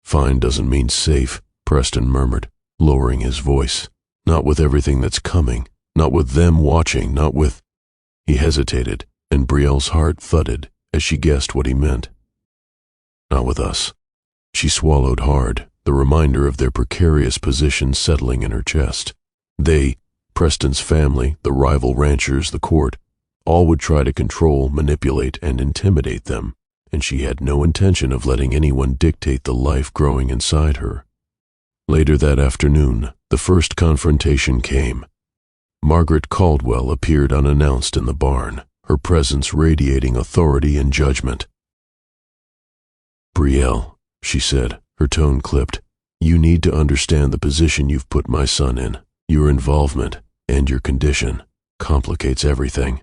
"Fine doesn't mean safe," Preston murmured, lowering his voice. "Not with everything that's coming, not with them watching, not with—" He hesitated, and Brielle's heart thudded as she guessed what he meant. "Not with us." She swallowed hard, the reminder of their precarious position settling in her chest. They, Preston's family, the rival ranchers, the court, all would try to control, manipulate, and intimidate them, and she had no intention of letting anyone dictate the life growing inside her. Later that afternoon, the first confrontation came. Margaret Caldwell appeared unannounced in the barn, her presence radiating authority and judgment. "Brielle," she said, her tone clipped, "you need to understand the position you've put my son in. Your involvement, and your condition, complicates everything."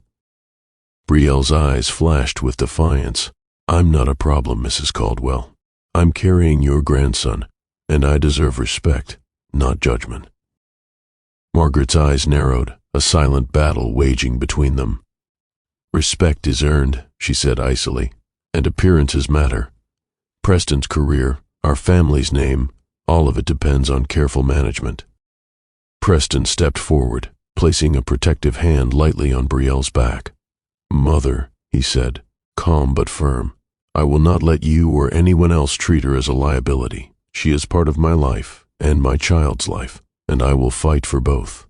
Brielle's eyes flashed with defiance. "I'm not a problem, Mrs. Caldwell. I'm carrying your grandson, and I deserve respect, not judgment." Margaret's eyes narrowed, a silent battle waging between them. "Respect is earned," she said icily, "and appearances matter. Preston's career, our family's name, all of it depends on careful management." Preston stepped forward, placing a protective hand lightly on Brielle's back. "Mother," he said, calm but firm, "I will not let you or anyone else treat her as a liability. She is part of my life and my child's life, and I will fight for both."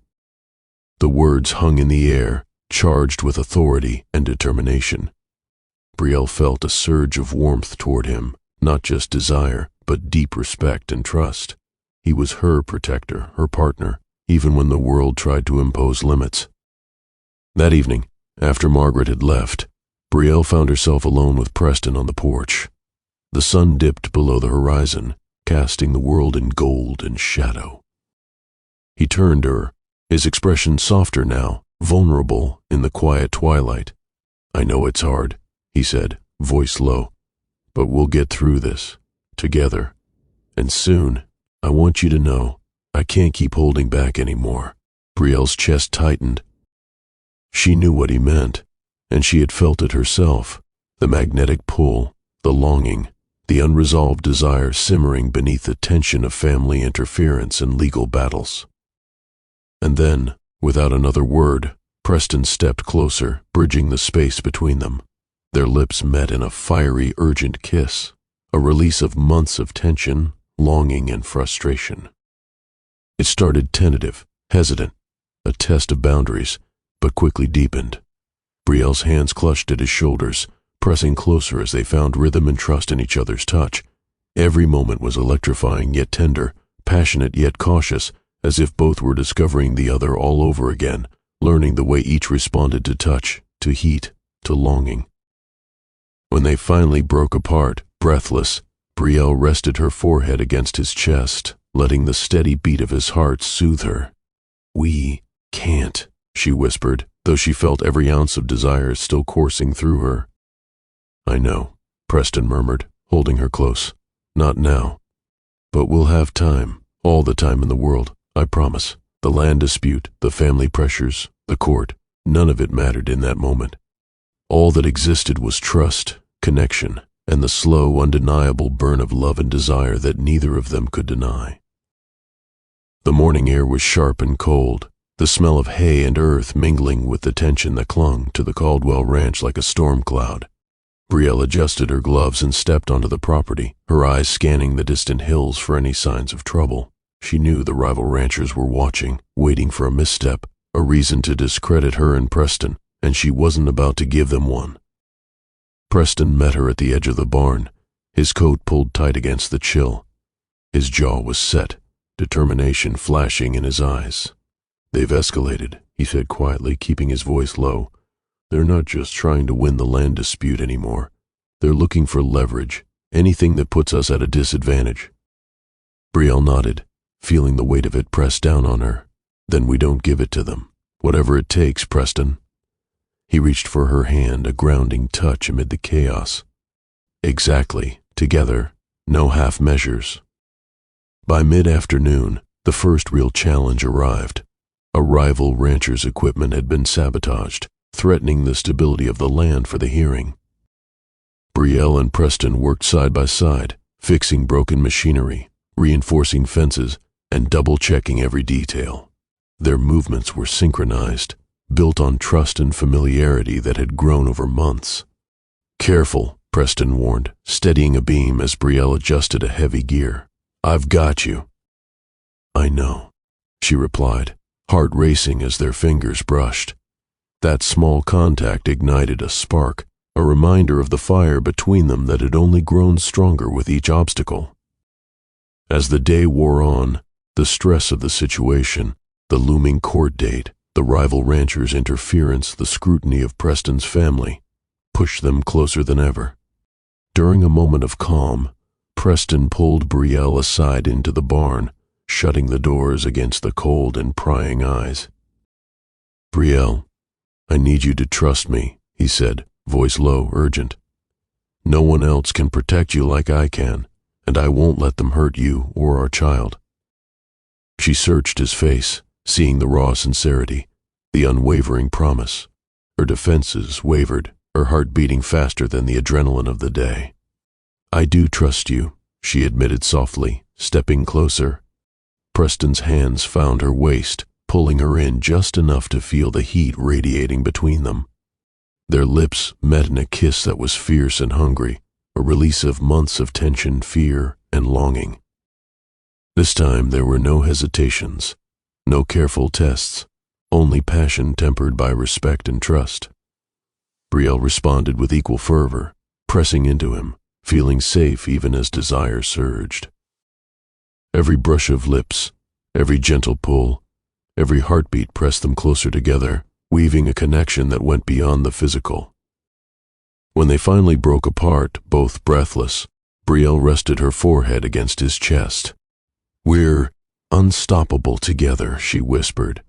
The words hung in the air, charged with authority and determination. Brielle felt a surge of warmth toward him, not just desire, but deep respect and trust. He was her protector, her partner, even when the world tried to impose limits. That evening, after Margaret had left, Brielle found herself alone with Preston on the porch. The sun dipped below the horizon, casting the world in gold and shadow. He turned to her, his expression softer now, vulnerable in the quiet twilight. "I know it's hard," he said, voice low, "but we'll get through this, together. And soon, I want you to know, I can't keep holding back anymore." Brielle's chest tightened. She knew what he meant, and she had felt it herself, the magnetic pull, the longing, the unresolved desire simmering beneath the tension of family interference and legal battles. And then, without another word, Preston stepped closer, bridging the space between them. Their lips met in a fiery, urgent kiss, a release of months of tension, longing, and frustration. It started tentative, hesitant, a test of boundaries, but quickly deepened. Brielle's hands clutched at his shoulders, pressing closer as they found rhythm and trust in each other's touch. Every moment was electrifying yet tender, passionate yet cautious, as if both were discovering the other all over again, learning the way each responded to touch, to heat, to longing. When they finally broke apart, breathless, Brielle rested her forehead against his chest, letting the steady beat of his heart soothe her. "We can't," she whispered, though she felt every ounce of desire still coursing through her. "I know," Preston murmured, holding her close. "Not now. But we'll have time, all the time in the world, I promise. The land dispute, the family pressures, the court, none of it mattered in that moment. All that existed was trust, connection, and the slow, undeniable burn of love and desire that neither of them could deny." The morning air was sharp and cold, the smell of hay and earth mingling with the tension that clung to the Caldwell ranch like a storm cloud. Brielle adjusted her gloves and stepped onto the property, her eyes scanning the distant hills for any signs of trouble. She knew the rival ranchers were watching, waiting for a misstep, a reason to discredit her and Preston, and she wasn't about to give them one. Preston met her at the edge of the barn, his coat pulled tight against the chill. His jaw was set, determination flashing in his eyes. "They've escalated," he said quietly, keeping his voice low. "They're not just trying to win the land dispute anymore. They're looking for leverage, anything that puts us at a disadvantage." Brielle nodded, feeling the weight of it press down on her. "Then we don't give it to them. Whatever it takes, Preston." He reached for her hand, a grounding touch amid the chaos. "Exactly. Together. No half measures." By mid-afternoon, the first real challenge arrived. A rival rancher's equipment had been sabotaged, threatening the stability of the land for the hearing. Brielle and Preston worked side by side, fixing broken machinery, reinforcing fences, and double-checking every detail. Their movements were synchronized, built on trust and familiarity that had grown over months. "Careful," Preston warned, steadying a beam as Brielle adjusted a heavy gear. "I've got you." "I know," she replied, heart racing as their fingers brushed. That small contact ignited a spark, a reminder of the fire between them that had only grown stronger with each obstacle. As the day wore on, the stress of the situation, the looming court date, the rival rancher's interference, the scrutiny of Preston's family, pushed them closer than ever. During a moment of calm, Preston pulled Brielle aside into the barn, shutting the doors against the cold and prying eyes. "Brielle, I need you to trust me," he said, voice low, urgent. "No one else can protect you like I can, and I won't let them hurt you or our child." She searched his face, seeing the raw sincerity, the unwavering promise. Her defenses wavered, her heart beating faster than the adrenaline of the day. "I do trust you," she admitted softly, stepping closer. Preston's hands found her waist, pulling her in just enough to feel the heat radiating between them. Their lips met in a kiss that was fierce and hungry, a release of months of tension, fear, and longing. This time there were no hesitations, no careful tests, only passion tempered by respect and trust. Brielle responded with equal fervor, pressing into him, feeling safe even as desire surged. Every brush of lips, every gentle pull, every heartbeat pressed them closer together, weaving a connection that went beyond the physical. When they finally broke apart, both breathless, Brielle rested her forehead against his chest. "We're unstoppable together," she whispered.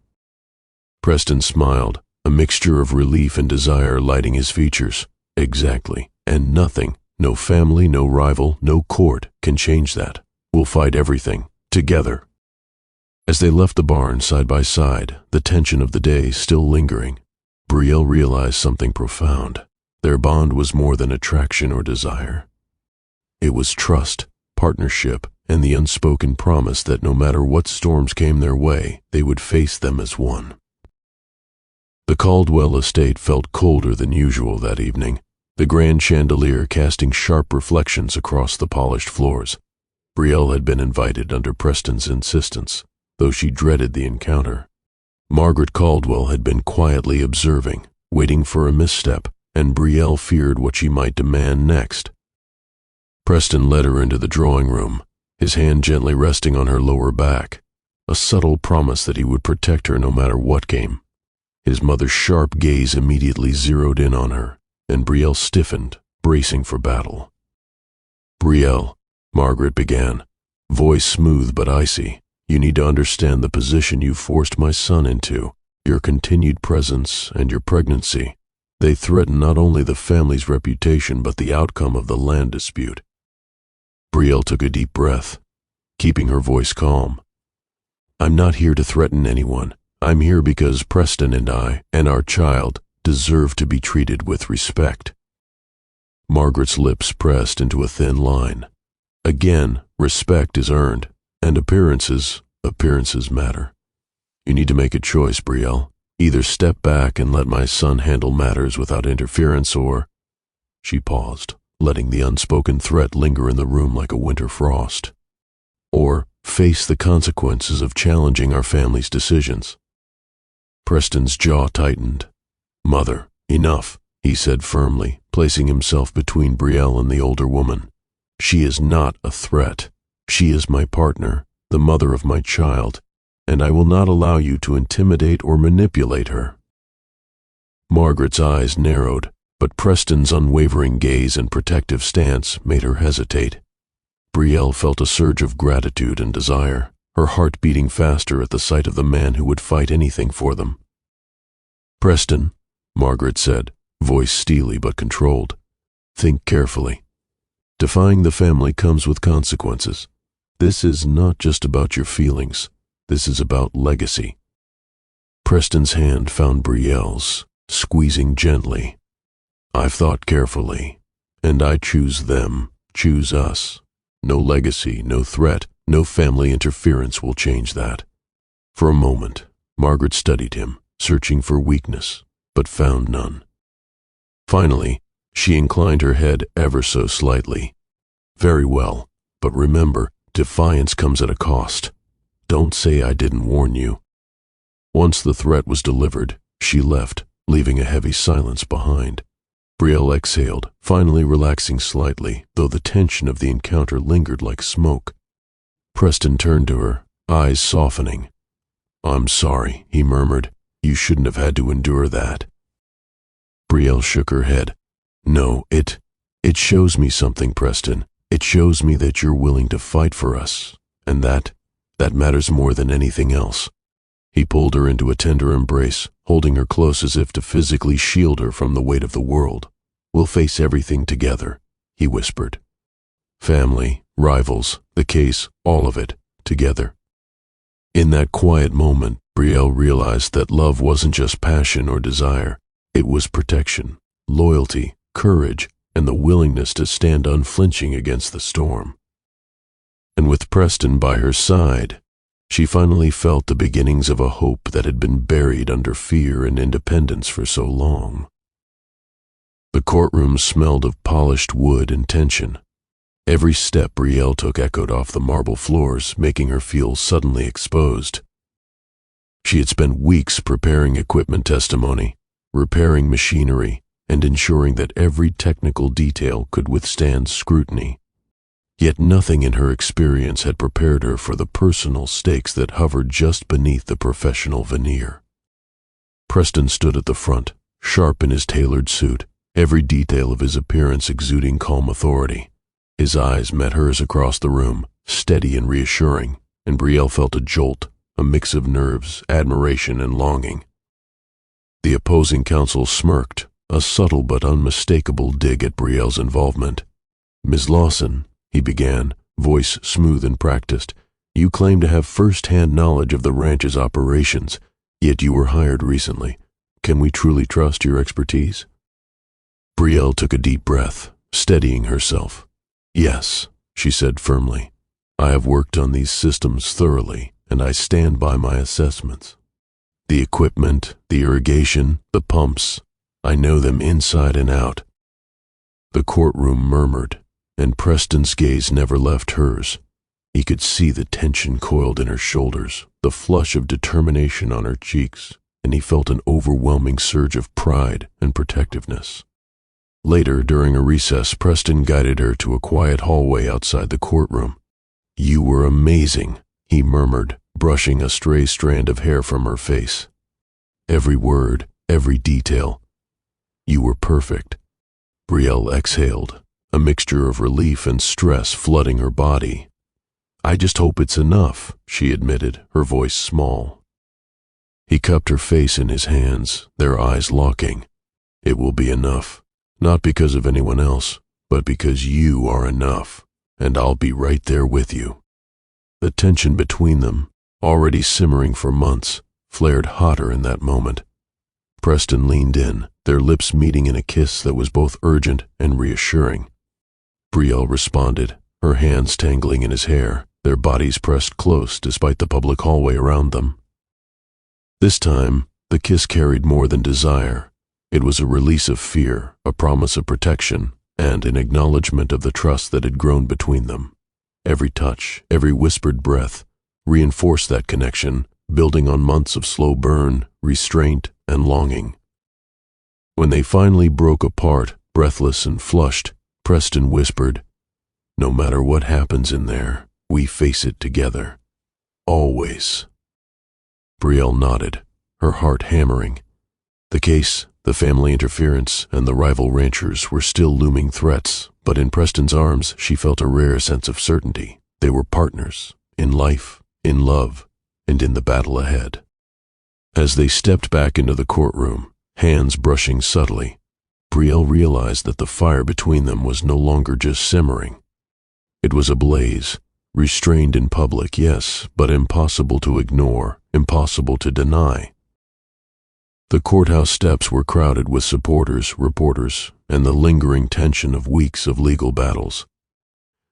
Preston smiled, a mixture of relief and desire lighting his features. "Exactly. And nothing, no family, no rival, no court, can change that. We'll fight everything, together." As they left the barn side by side, the tension of the day still lingering, Brielle realized something profound. Their bond was more than attraction or desire. It was trust, partnership, and the unspoken promise that no matter what storms came their way, they would face them as one. The Caldwell estate felt colder than usual that evening, the grand chandelier casting sharp reflections across the polished floors. Brielle had been invited under Preston's insistence, though she dreaded the encounter. Margaret Caldwell had been quietly observing, waiting for a misstep, and Brielle feared what she might demand next. Preston led her into the drawing room, his hand gently resting on her lower back, a subtle promise that he would protect her no matter what came. His mother's sharp gaze immediately zeroed in on her, and Brielle stiffened, bracing for battle. "Brielle," Margaret began, voice smooth but icy, "you need to understand the position you forced my son into, your continued presence and your pregnancy. They threaten not only the family's reputation but the outcome of the land dispute." Brielle took a deep breath, keeping her voice calm. "I'm not here to threaten anyone. I'm here because Preston and I, and our child, deserve to be treated with respect." Margaret's lips pressed into a thin line. Again, respect is earned, and appearances matter. You need to make a choice, Brielle. Either step back and let my son handle matters without interference, or... She paused, letting the unspoken threat linger in the room like a winter frost. "Or face the consequences of challenging our family's decisions." Preston's jaw tightened. "Mother, enough," he said firmly, placing himself between Brielle and the older woman. She is not a threat. She is my partner, the mother of my child, and I will not allow you to intimidate or manipulate her." Margaret's eyes narrowed, but Preston's unwavering gaze and protective stance made her hesitate. Brielle felt a surge of gratitude and desire, her heart beating faster at the sight of the man who would fight anything for them. "Preston," Margaret said, voice steely but controlled, "think carefully. Defying the family comes with consequences. This is not just about your feelings. This is about legacy." Preston's hand found Brielle's, squeezing gently. "I've thought carefully, and I choose them, choose us. No legacy, no threat, no family interference will change that." For a moment, Margaret studied him, searching for weakness, but found none. Finally, she inclined her head ever so slightly. "Very well, but remember, defiance comes at a cost. Don't say I didn't warn you." Once the threat was delivered, she left, leaving a heavy silence behind. Brielle exhaled, finally relaxing slightly, though the tension of the encounter lingered like smoke. Preston turned to her, eyes softening. "I'm sorry," he murmured. "You shouldn't have had to endure that." Brielle shook her head. "No, it shows me something, Preston. It shows me that you're willing to fight for us, and that matters more than anything else." He pulled her into a tender embrace, holding her close as if to physically shield her from the weight of the world. "We'll face everything together," he whispered. Family, rivals, the case, all of it, together. In that quiet moment, Brielle realized that love wasn't just passion or desire. It was protection, loyalty, courage, and the willingness to stand unflinching against the storm. And with Preston by her side, she finally felt the beginnings of a hope that had been buried under fear and independence for so long. The courtroom smelled of polished wood and tension. Every step Brielle took echoed off the marble floors, making her feel suddenly exposed. She had spent weeks preparing equipment testimony, repairing machinery, and ensuring that every technical detail could withstand scrutiny. Yet nothing in her experience had prepared her for the personal stakes that hovered just beneath the professional veneer. Preston stood at the front, sharp in his tailored suit, every detail of his appearance exuding calm authority. His eyes met hers across the room, steady and reassuring, and Brielle felt a jolt, a mix of nerves, admiration, and longing. The opposing counsel smirked, a subtle but unmistakable dig at Brielle's involvement. "Ms. Lawson," he began, voice smooth and practiced, "you claim to have first-hand knowledge of the ranch's operations, yet you were hired recently. Can we truly trust your expertise?" Brielle took a deep breath, steadying herself. "Yes," she said firmly. "I have worked on these systems thoroughly, and I stand by my assessments. The equipment, the irrigation, the pumps, I know them inside and out." The courtroom murmured, and Preston's gaze never left hers. He could see the tension coiled in her shoulders, the flush of determination on her cheeks, and he felt an overwhelming surge of pride and protectiveness. Later, during a recess, Preston guided her to a quiet hallway outside the courtroom. "You were amazing," he murmured, brushing a stray strand of hair from her face. "Every word, every detail. You were perfect." Brielle exhaled, a mixture of relief and stress flooding her body. "I just hope it's enough," she admitted, her voice small. He cupped her face in his hands, their eyes locking. "It will be enough, not because of anyone else, but because you are enough, and I'll be right there with you." The tension between them, already simmering for months, flared hotter in that moment. Preston leaned in, their lips meeting in a kiss that was both urgent and reassuring. Brielle responded, her hands tangling in his hair, their bodies pressed close despite the public hallway around them. This time, the kiss carried more than desire. It was a release of fear, a promise of protection, and an acknowledgement of the trust that had grown between them. Every touch, every whispered breath, reinforced that connection, building on months of slow burn, restraint, and longing. When they finally broke apart, breathless and flushed, Preston whispered, No matter what happens in there, we face it together. Always." Brielle nodded, her heart hammering. The case, the family interference, and the rival ranchers were still looming threats, but in Preston's arms she felt a rare sense of certainty. They were partners, in life, in love, and in the battle ahead. As they stepped back into the courtroom, hands brushing subtly, Brielle realized that the fire between them was no longer just simmering. It was ablaze, restrained in public, yes, but impossible to ignore, impossible to deny. The courthouse steps were crowded with supporters, reporters, and the lingering tension of weeks of legal battles.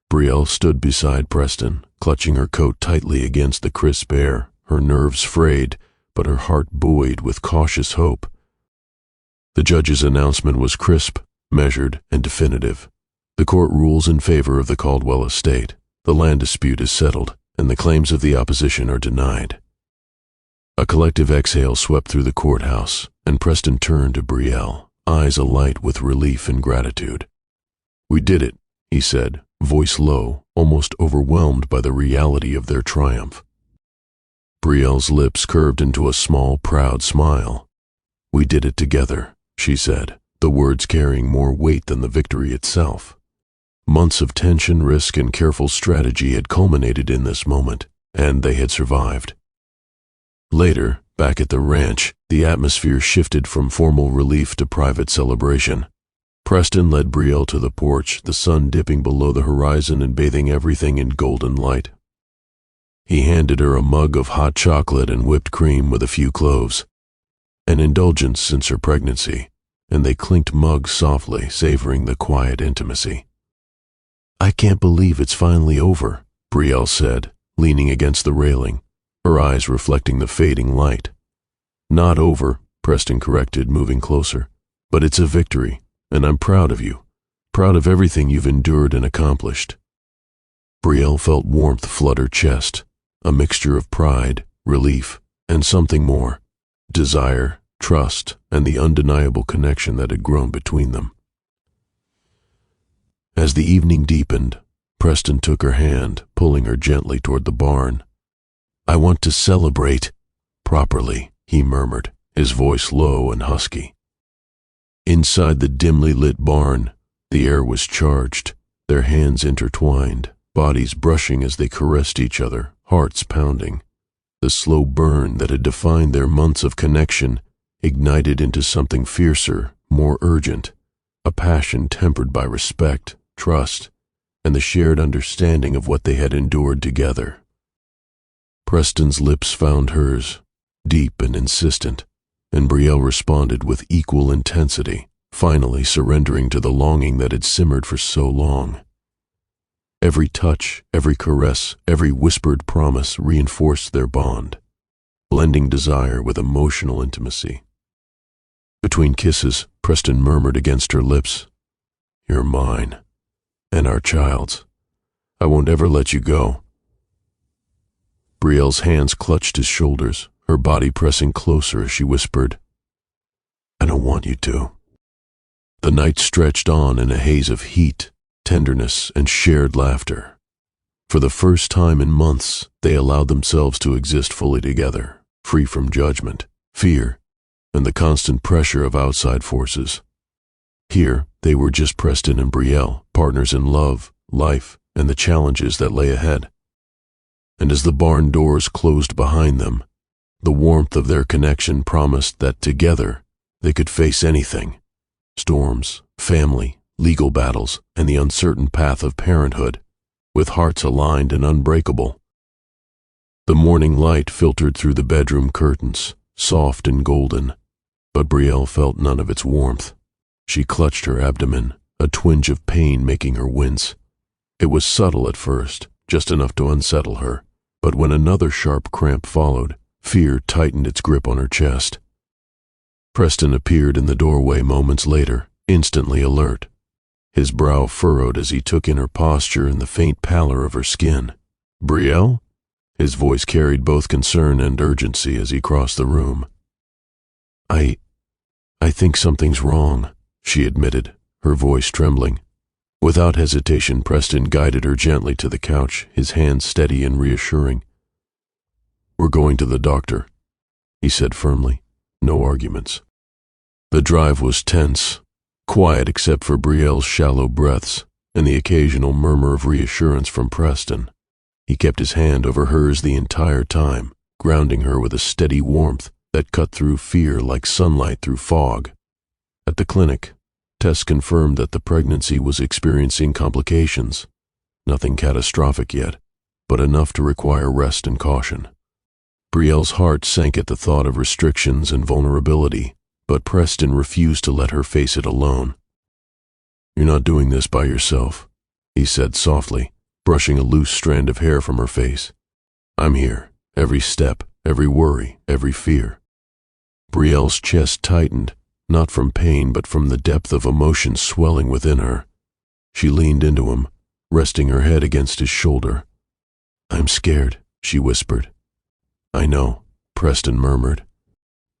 Brielle stood beside Preston, clutching her coat tightly against the crisp air, her nerves frayed, but her heart buoyed with cautious hope. The judge's announcement was crisp, measured, and definitive. The court rules in favor of the Caldwell estate. The land dispute is settled, and the claims of the opposition are denied. A collective exhale swept through the courthouse, and Preston turned to Brielle, eyes alight with relief and gratitude. "We did it," he said, voice low, almost overwhelmed by the reality of their triumph. Brielle's lips curved into a small, proud smile. "We did it together," she said, the words carrying more weight than the victory itself. Months of tension, risk, and careful strategy had culminated in this moment, and they had survived. Later, back at the ranch, the atmosphere shifted from formal relief to private celebration. Preston led Brielle to the porch, the sun dipping below the horizon and bathing everything in golden light. He handed her a mug of hot chocolate and whipped cream with a few cloves, an indulgence since her pregnancy, and they clinked mugs softly, savoring the quiet intimacy. "I can't believe it's finally over," Brielle said, leaning against the railing, her eyes reflecting the fading light. "Not over," Preston corrected, moving closer, "but it's a victory, and I'm proud of you, proud of everything you've endured and accomplished." Brielle felt warmth flood her chest, a mixture of pride, relief, and something more, desire, trust, and the undeniable connection that had grown between them. As the evening deepened, Preston took her hand, pulling her gently toward the barn. "I want to celebrate properly," he murmured, his voice low and husky. Inside the dimly lit barn, the air was charged, their hands intertwined, bodies brushing as they caressed each other, hearts pounding. The slow burn that had defined their months of connection ignited into something fiercer, more urgent, a passion tempered by respect, trust, and the shared understanding of what they had endured together. Preston's lips found hers, deep and insistent, and Brielle responded with equal intensity, finally surrendering to the longing that had simmered for so long. Every touch, every caress, every whispered promise reinforced their bond, blending desire with emotional intimacy. Between kisses, Preston murmured against her lips, "You're mine, and our child's. I won't ever let you go." Brielle's hands clutched his shoulders, her body pressing closer as she whispered, "I don't want you to." The night stretched on in a haze of heat, tenderness, and shared laughter. For the first time in months, they allowed themselves to exist fully together, free from judgment, fear, and the constant pressure of outside forces. Here, they were just Preston and Brielle, partners in love, life, and the challenges that lay ahead. And as the barn doors closed behind them, the warmth of their connection promised that together they could face anything: storms, family, legal battles, and the uncertain path of parenthood, with hearts aligned and unbreakable. The morning light filtered through the bedroom curtains, soft and golden, but Brielle felt none of its warmth. She clutched her abdomen, a twinge of pain making her wince. It was subtle at first, just enough to unsettle her, but when another sharp cramp followed, fear tightened its grip on her chest. Preston appeared in the doorway moments later, instantly alert. His brow furrowed as he took in her posture and the faint pallor of her skin. "Brielle?" His voice carried both concern and urgency as he crossed the room. I think something's wrong," she admitted, her voice trembling. Without hesitation, Preston guided her gently to the couch, his hands steady and reassuring. "We're going to the doctor," he said firmly. No arguments. The drive was tense, quiet except for Brielle's shallow breaths and the occasional murmur of reassurance from Preston. He kept his hand over hers the entire time, grounding her with a steady warmth that cut through fear like sunlight through fog. At the clinic, tests confirmed that the pregnancy was experiencing complications. Nothing catastrophic yet, but enough to require rest and caution. Brielle's heart sank at the thought of restrictions and vulnerability, but Preston refused to let her face it alone. "You're not doing this by yourself," he said softly, brushing a loose strand of hair from her face. "I'm here, every step, every worry, every fear." Brielle's chest tightened, not from pain but from the depth of emotion swelling within her. She leaned into him, resting her head against his shoulder. "I'm scared," she whispered. "I know," Preston murmured.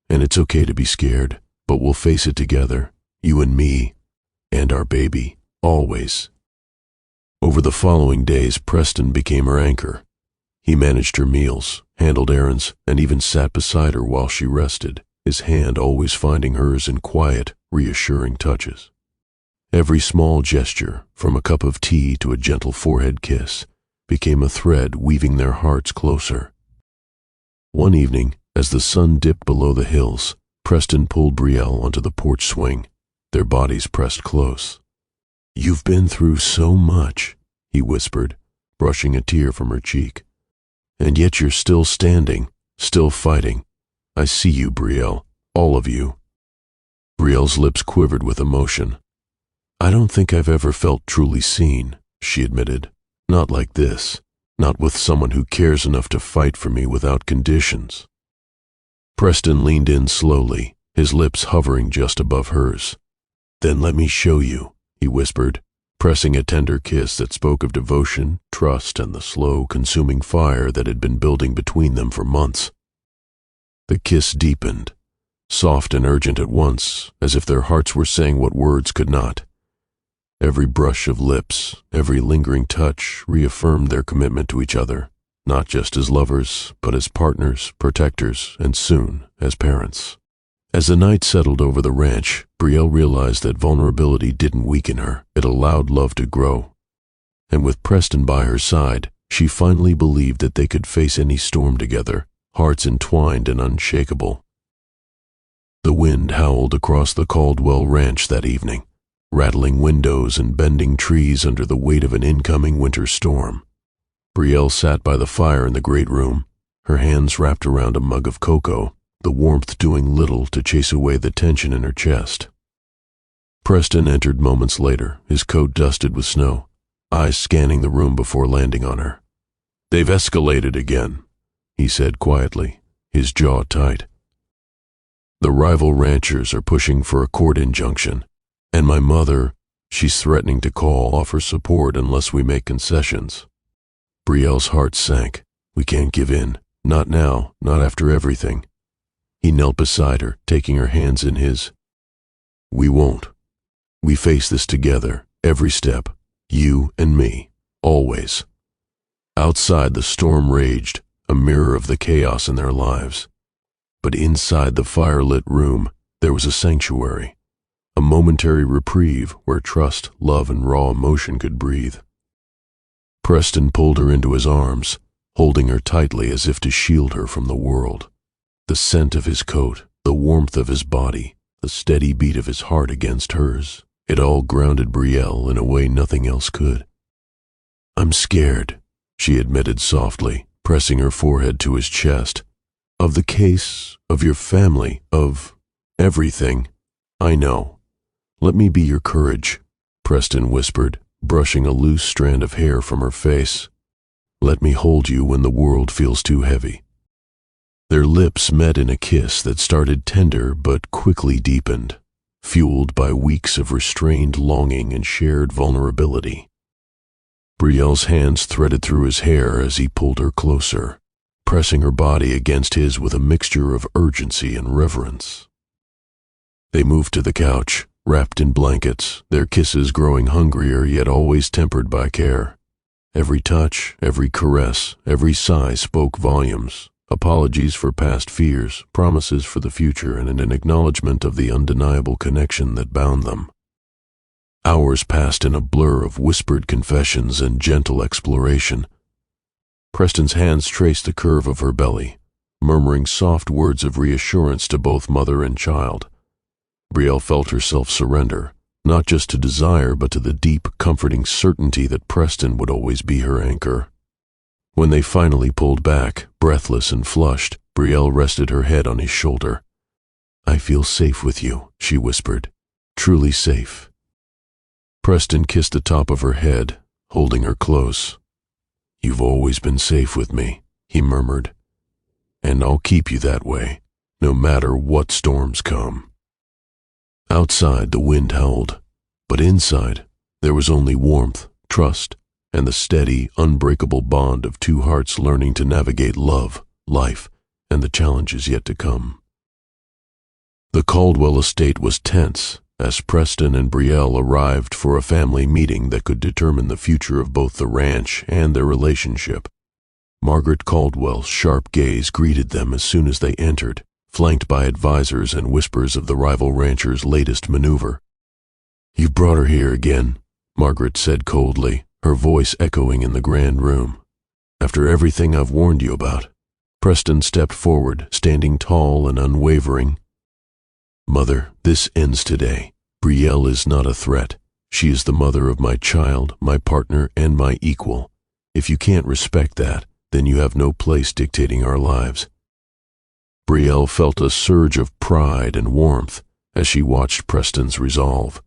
"And it's okay to be scared, but we'll face it together, you and me, and our baby, always." Over the following days, Preston became her anchor. He managed her meals, handled errands, and even sat beside her while she rested, his hand always finding hers in quiet, reassuring touches. Every small gesture, from a cup of tea to a gentle forehead kiss, became a thread weaving their hearts closer. One evening, as the sun dipped below the hills, Preston pulled Brielle onto the porch swing, their bodies pressed close. "You've been through so much," he whispered, brushing a tear from her cheek. "And yet you're still standing, still fighting. I see you, Brielle, all of you." Brielle's lips quivered with emotion. "I don't think I've ever felt truly seen," she admitted. "Not like this. Not with someone who cares enough to fight for me without conditions." Preston leaned in slowly, his lips hovering just above hers. "Then let me show you," he whispered, pressing a tender kiss that spoke of devotion, trust, and the slow, consuming fire that had been building between them for months. The kiss deepened, soft and urgent at once, as if their hearts were saying what words could not. Every brush of lips, every lingering touch reaffirmed their commitment to each other, not just as lovers, but as partners, protectors, and soon as parents. As the night settled over the ranch, Brielle realized that vulnerability didn't weaken her, it allowed love to grow. And with Preston by her side, she finally believed that they could face any storm together, hearts entwined and unshakable. The wind howled across the Caldwell Ranch that evening, rattling windows and bending trees under the weight of an incoming winter storm. Brielle sat by the fire in the great room, her hands wrapped around a mug of cocoa, the warmth doing little to chase away the tension in her chest. Preston entered moments later, his coat dusted with snow, eyes scanning the room before landing on her. "They've escalated again," he said quietly, his jaw tight. "The rival ranchers are pushing for a court injunction, and my mother, she's threatening to offer support unless we make concessions." Brielle's heart sank. "We can't give in. Not now, not after everything." He knelt beside her, taking her hands in his. "We won't. We face this together, every step, you and me, always." Outside the storm raged, a mirror of the chaos in their lives. But inside the fire-lit room, there was a sanctuary, a momentary reprieve where trust, love, and raw emotion could breathe. Preston pulled her into his arms, holding her tightly as if to shield her from the world. The scent of his coat, the warmth of his body, the steady beat of his heart against hers, it all grounded Brielle in a way nothing else could. "I'm scared," she admitted softly, pressing her forehead to his chest. "Of the case, of your family, of everything. I know. Let me be your courage," Preston whispered, brushing a loose strand of hair from her face. "Let me hold you when the world feels too heavy." Their lips met in a kiss that started tender but quickly deepened, fueled by weeks of restrained longing and shared vulnerability. Brielle's hands threaded through his hair as he pulled her closer, pressing her body against his with a mixture of urgency and reverence. They moved to the couch, wrapped in blankets, their kisses growing hungrier yet always tempered by care. Every touch, every caress, every sigh spoke volumes, apologies for past fears, promises for the future, and an acknowledgement of the undeniable connection that bound them. Hours passed in a blur of whispered confessions and gentle exploration. Preston's hands traced the curve of her belly, murmuring soft words of reassurance to both mother and child. Brielle felt herself surrender, not just to desire but to the deep, comforting certainty that Preston would always be her anchor. When they finally pulled back, breathless and flushed, Brielle rested her head on his shoulder. "I feel safe with you," she whispered. "Truly safe." Preston kissed the top of her head, holding her close. "You've always been safe with me," he murmured. "And I'll keep you that way, no matter what storms come." Outside, the wind howled, but inside, there was only warmth, trust, and the steady, unbreakable bond of two hearts learning to navigate love, life, and the challenges yet to come. The Caldwell estate was tense as Preston and Brielle arrived for a family meeting that could determine the future of both the ranch and their relationship. Margaret Caldwell's sharp gaze greeted them as soon as they entered, flanked by advisors and whispers of the rival rancher's latest maneuver. "You've brought her here again," Margaret said coldly, her voice echoing in the grand room. "After everything I've warned you about." Preston stepped forward, standing tall and unwavering. "Mother, this ends today. Brielle is not a threat. She is the mother of my child, my partner, and my equal. If you can't respect that, then you have no place dictating our lives." Brielle felt a surge of pride and warmth as she watched Preston's resolve.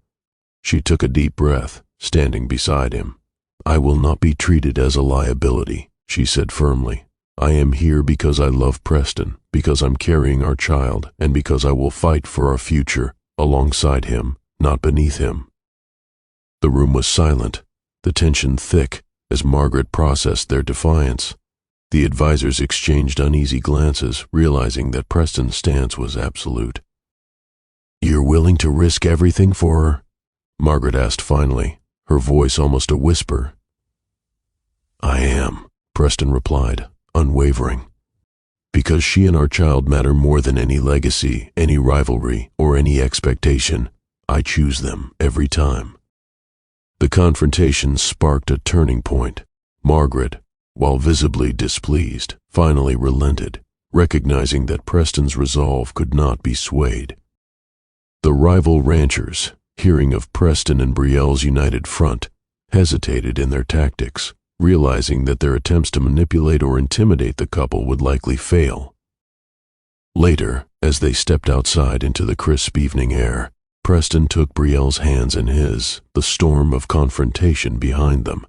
She took a deep breath, standing beside him. "I will not be treated as a liability," she said firmly. "I am here because I love Preston, because I'm carrying our child, and because I will fight for our future, alongside him, not beneath him." The room was silent, the tension thick, as Margaret processed their defiance. The advisors exchanged uneasy glances, realizing that Preston's stance was absolute. "You're willing to risk everything for her?" Margaret asked finally, her voice almost a whisper. "I am," Preston replied, unwavering. "Because she and our child matter more than any legacy, any rivalry, or any expectation. I choose them every time." The confrontation sparked a turning point. Margaret, while visibly displeased, finally relented, recognizing that Preston's resolve could not be swayed. The rival ranchers, hearing of Preston and Brielle's united front, hesitated in their tactics, realizing that their attempts to manipulate or intimidate the couple would likely fail. Later, as they stepped outside into the crisp evening air, Preston took Brielle's hands in his, the storm of confrontation behind them.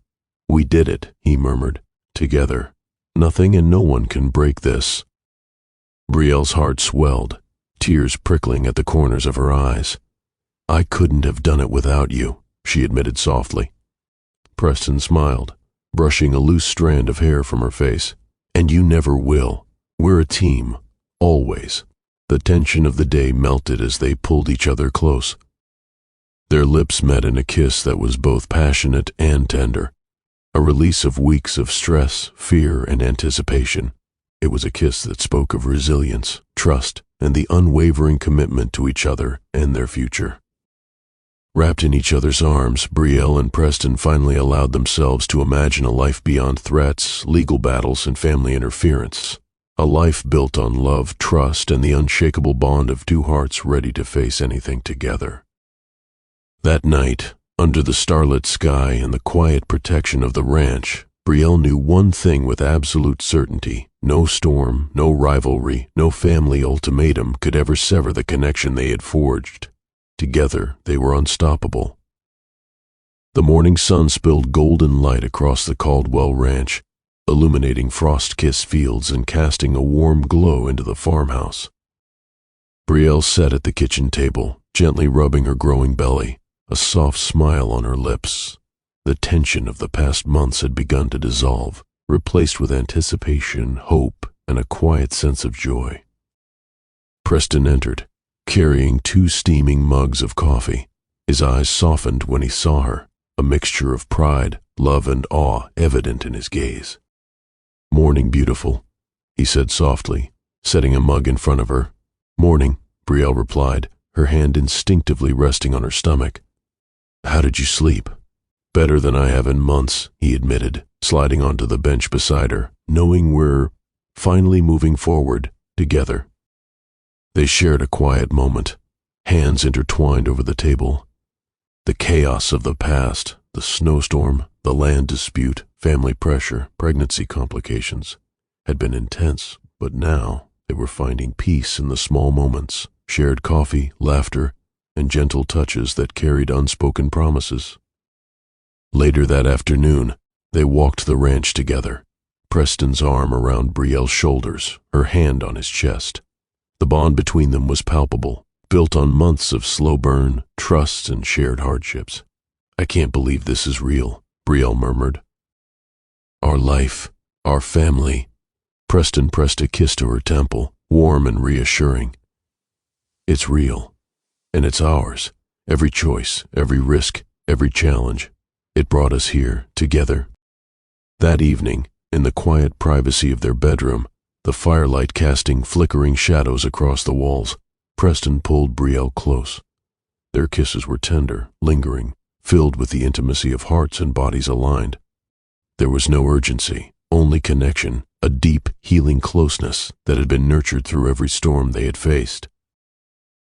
"We did it," he murmured. "Together. Nothing and no one can break this." Brielle's heart swelled, tears prickling at the corners of her eyes. "I couldn't have done it without you," she admitted softly. Preston smiled, brushing a loose strand of hair from her face. "And you never will. We're a team, always." The tension of the day melted as they pulled each other close. Their lips met in a kiss that was both passionate and tender, a release of weeks of stress, fear, and anticipation. It was a kiss that spoke of resilience, trust, and the unwavering commitment to each other and their future. Wrapped in each other's arms, Brielle and Preston finally allowed themselves to imagine a life beyond threats, legal battles, and family interference. A life built on love, trust, and the unshakable bond of two hearts ready to face anything together. That night, under the starlit sky and the quiet protection of the ranch, Brielle knew one thing with absolute certainty. No storm, no rivalry, no family ultimatum could ever sever the connection they had forged. Together, they were unstoppable. The morning sun spilled golden light across the Caldwell ranch, illuminating frost-kissed fields and casting a warm glow into the farmhouse. Brielle sat at the kitchen table, gently rubbing her growing belly, a soft smile on her lips. The tension of the past months had begun to dissolve, replaced with anticipation, hope, and a quiet sense of joy. Preston entered, carrying 2 steaming mugs of coffee. His eyes softened when he saw her, a mixture of pride, love, and awe evident in his gaze. "Morning, beautiful," he said softly, setting a mug in front of her. "Morning," Brielle replied, her hand instinctively resting on her stomach. "How did you sleep?" "Better than I have in months," he admitted, sliding onto the bench beside her, knowing we're finally moving forward together. They shared a quiet moment, hands intertwined over the table. The chaos of the past, the snowstorm, the land dispute, family pressure, pregnancy complications, had been intense, but now they were finding peace in the small moments, shared coffee, laughter, and gentle touches that carried unspoken promises. Later that afternoon, they walked the ranch together, Preston's arm around Brielle's shoulders, her hand on his chest. The bond between them was palpable, built on months of slow burn, trust, and shared hardships. "I can't believe this is real," Brielle murmured. "Our life, our family." Preston pressed a kiss to her temple, warm and reassuring. "It's real, and it's ours. Every choice, every risk, every challenge. It brought us here, together." That evening, in the quiet privacy of their bedroom, the firelight casting flickering shadows across the walls, Preston pulled Brielle close. Their kisses were tender, lingering, filled with the intimacy of hearts and bodies aligned. There was no urgency, only connection, a deep, healing closeness that had been nurtured through every storm they had faced.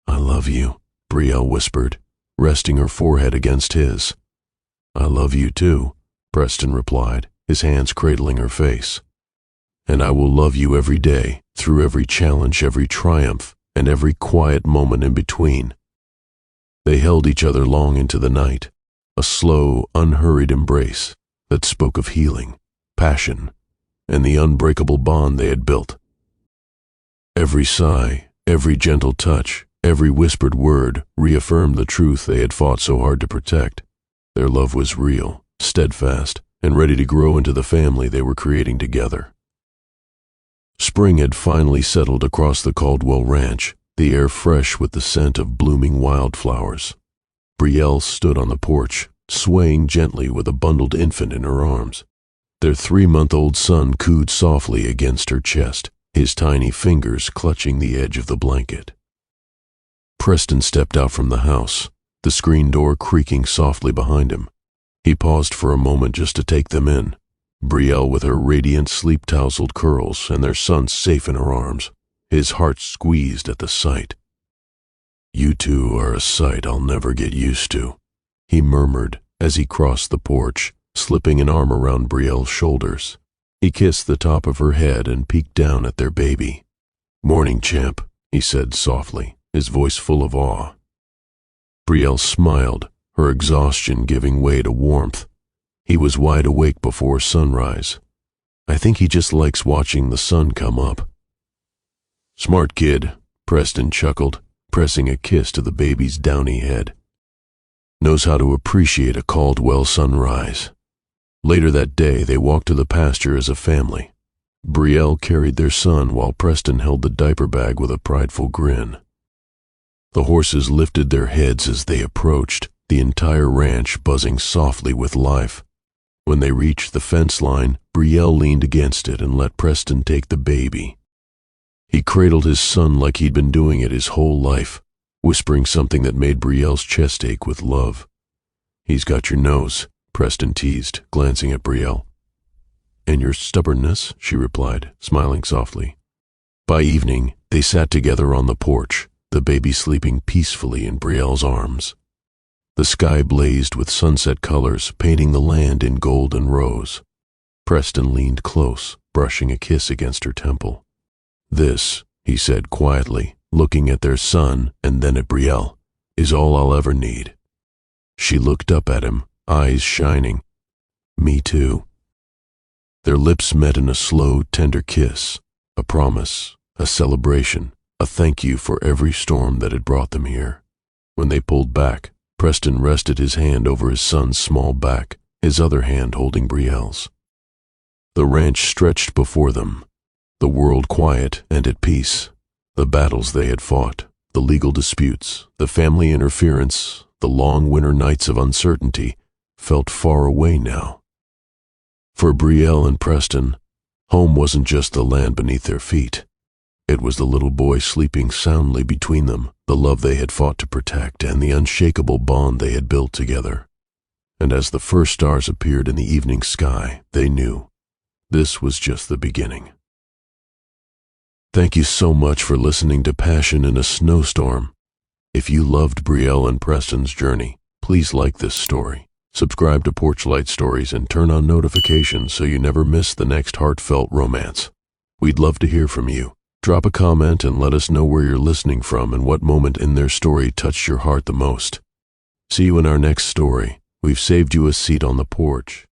"I love you," Brielle whispered, resting her forehead against his. "I love you too," Preston replied, his hands cradling her face. "And I will love you every day, through every challenge, every triumph, and every quiet moment in between." They held each other long into the night, a slow, unhurried embrace that spoke of healing, passion, and the unbreakable bond they had built. Every sigh, every gentle touch, every whispered word reaffirmed the truth they had fought so hard to protect. Their love was real, steadfast, and ready to grow into the family they were creating together. Spring had finally settled across the Caldwell Ranch, the air fresh with the scent of blooming wildflowers. Brielle stood on the porch, swaying gently with a bundled infant in her arms. Their 3-month-old son cooed softly against her chest, his tiny fingers clutching the edge of the blanket. Preston stepped out from the house, the screen door creaking softly behind him. He paused for a moment just to take them in, Brielle with her radiant sleep-tousled curls and their son safe in her arms, his heart squeezed at the sight. "You two are a sight I'll never get used to," he murmured as he crossed the porch, slipping an arm around Brielle's shoulders. He kissed the top of her head and peeked down at their baby. "Morning, champ," he said softly, his voice full of awe. Brielle smiled, her exhaustion giving way to warmth. He was wide awake before sunrise. "I think he just likes watching the sun come up." "Smart kid," Preston chuckled, pressing a kiss to the baby's downy head. "Knows how to appreciate a Caldwell sunrise." Later that day, they walked to the pasture as a family. Brielle carried their son while Preston held the diaper bag with a prideful grin. The horses lifted their heads as they approached, the entire ranch buzzing softly with life. When they reached the fence line, Brielle leaned against it and let Preston take the baby. He cradled his son like he'd been doing it his whole life, whispering something that made Brielle's chest ache with love. "He's got your nose," Preston teased, glancing at Brielle. "And your stubbornness," she replied, smiling softly. By evening, they sat together on the porch, the baby sleeping peacefully in Brielle's arms. The sky blazed with sunset colors, painting the land in gold and rose. Preston leaned close, brushing a kiss against her temple. "This," he said quietly, looking at their son and then at Brielle, "is all I'll ever need." She looked up at him, eyes shining. "Me too." Their lips met in a slow, tender kiss, a promise, a celebration, a thank you for every storm that had brought them here. When they pulled back, Preston rested his hand over his son's small back, his other hand holding Brielle's. The ranch stretched before them, the world quiet and at peace. The battles they had fought, the legal disputes, the family interference, the long winter nights of uncertainty, felt far away now. For Brielle and Preston, home wasn't just the land beneath their feet. It was the little boy sleeping soundly between them, the love they had fought to protect, and the unshakable bond they had built together. And as the first stars appeared in the evening sky, they knew this was just the beginning. Thank you so much for listening to Passion in a Snowstorm. If you loved Brielle and Preston's journey, please like this story, subscribe to Porchlight Stories, and turn on notifications so you never miss the next heartfelt romance. We'd love to hear from you. Drop a comment and let us know where you're listening from and what moment in their story touched your heart the most. See you in our next story. We've saved you a seat on the porch.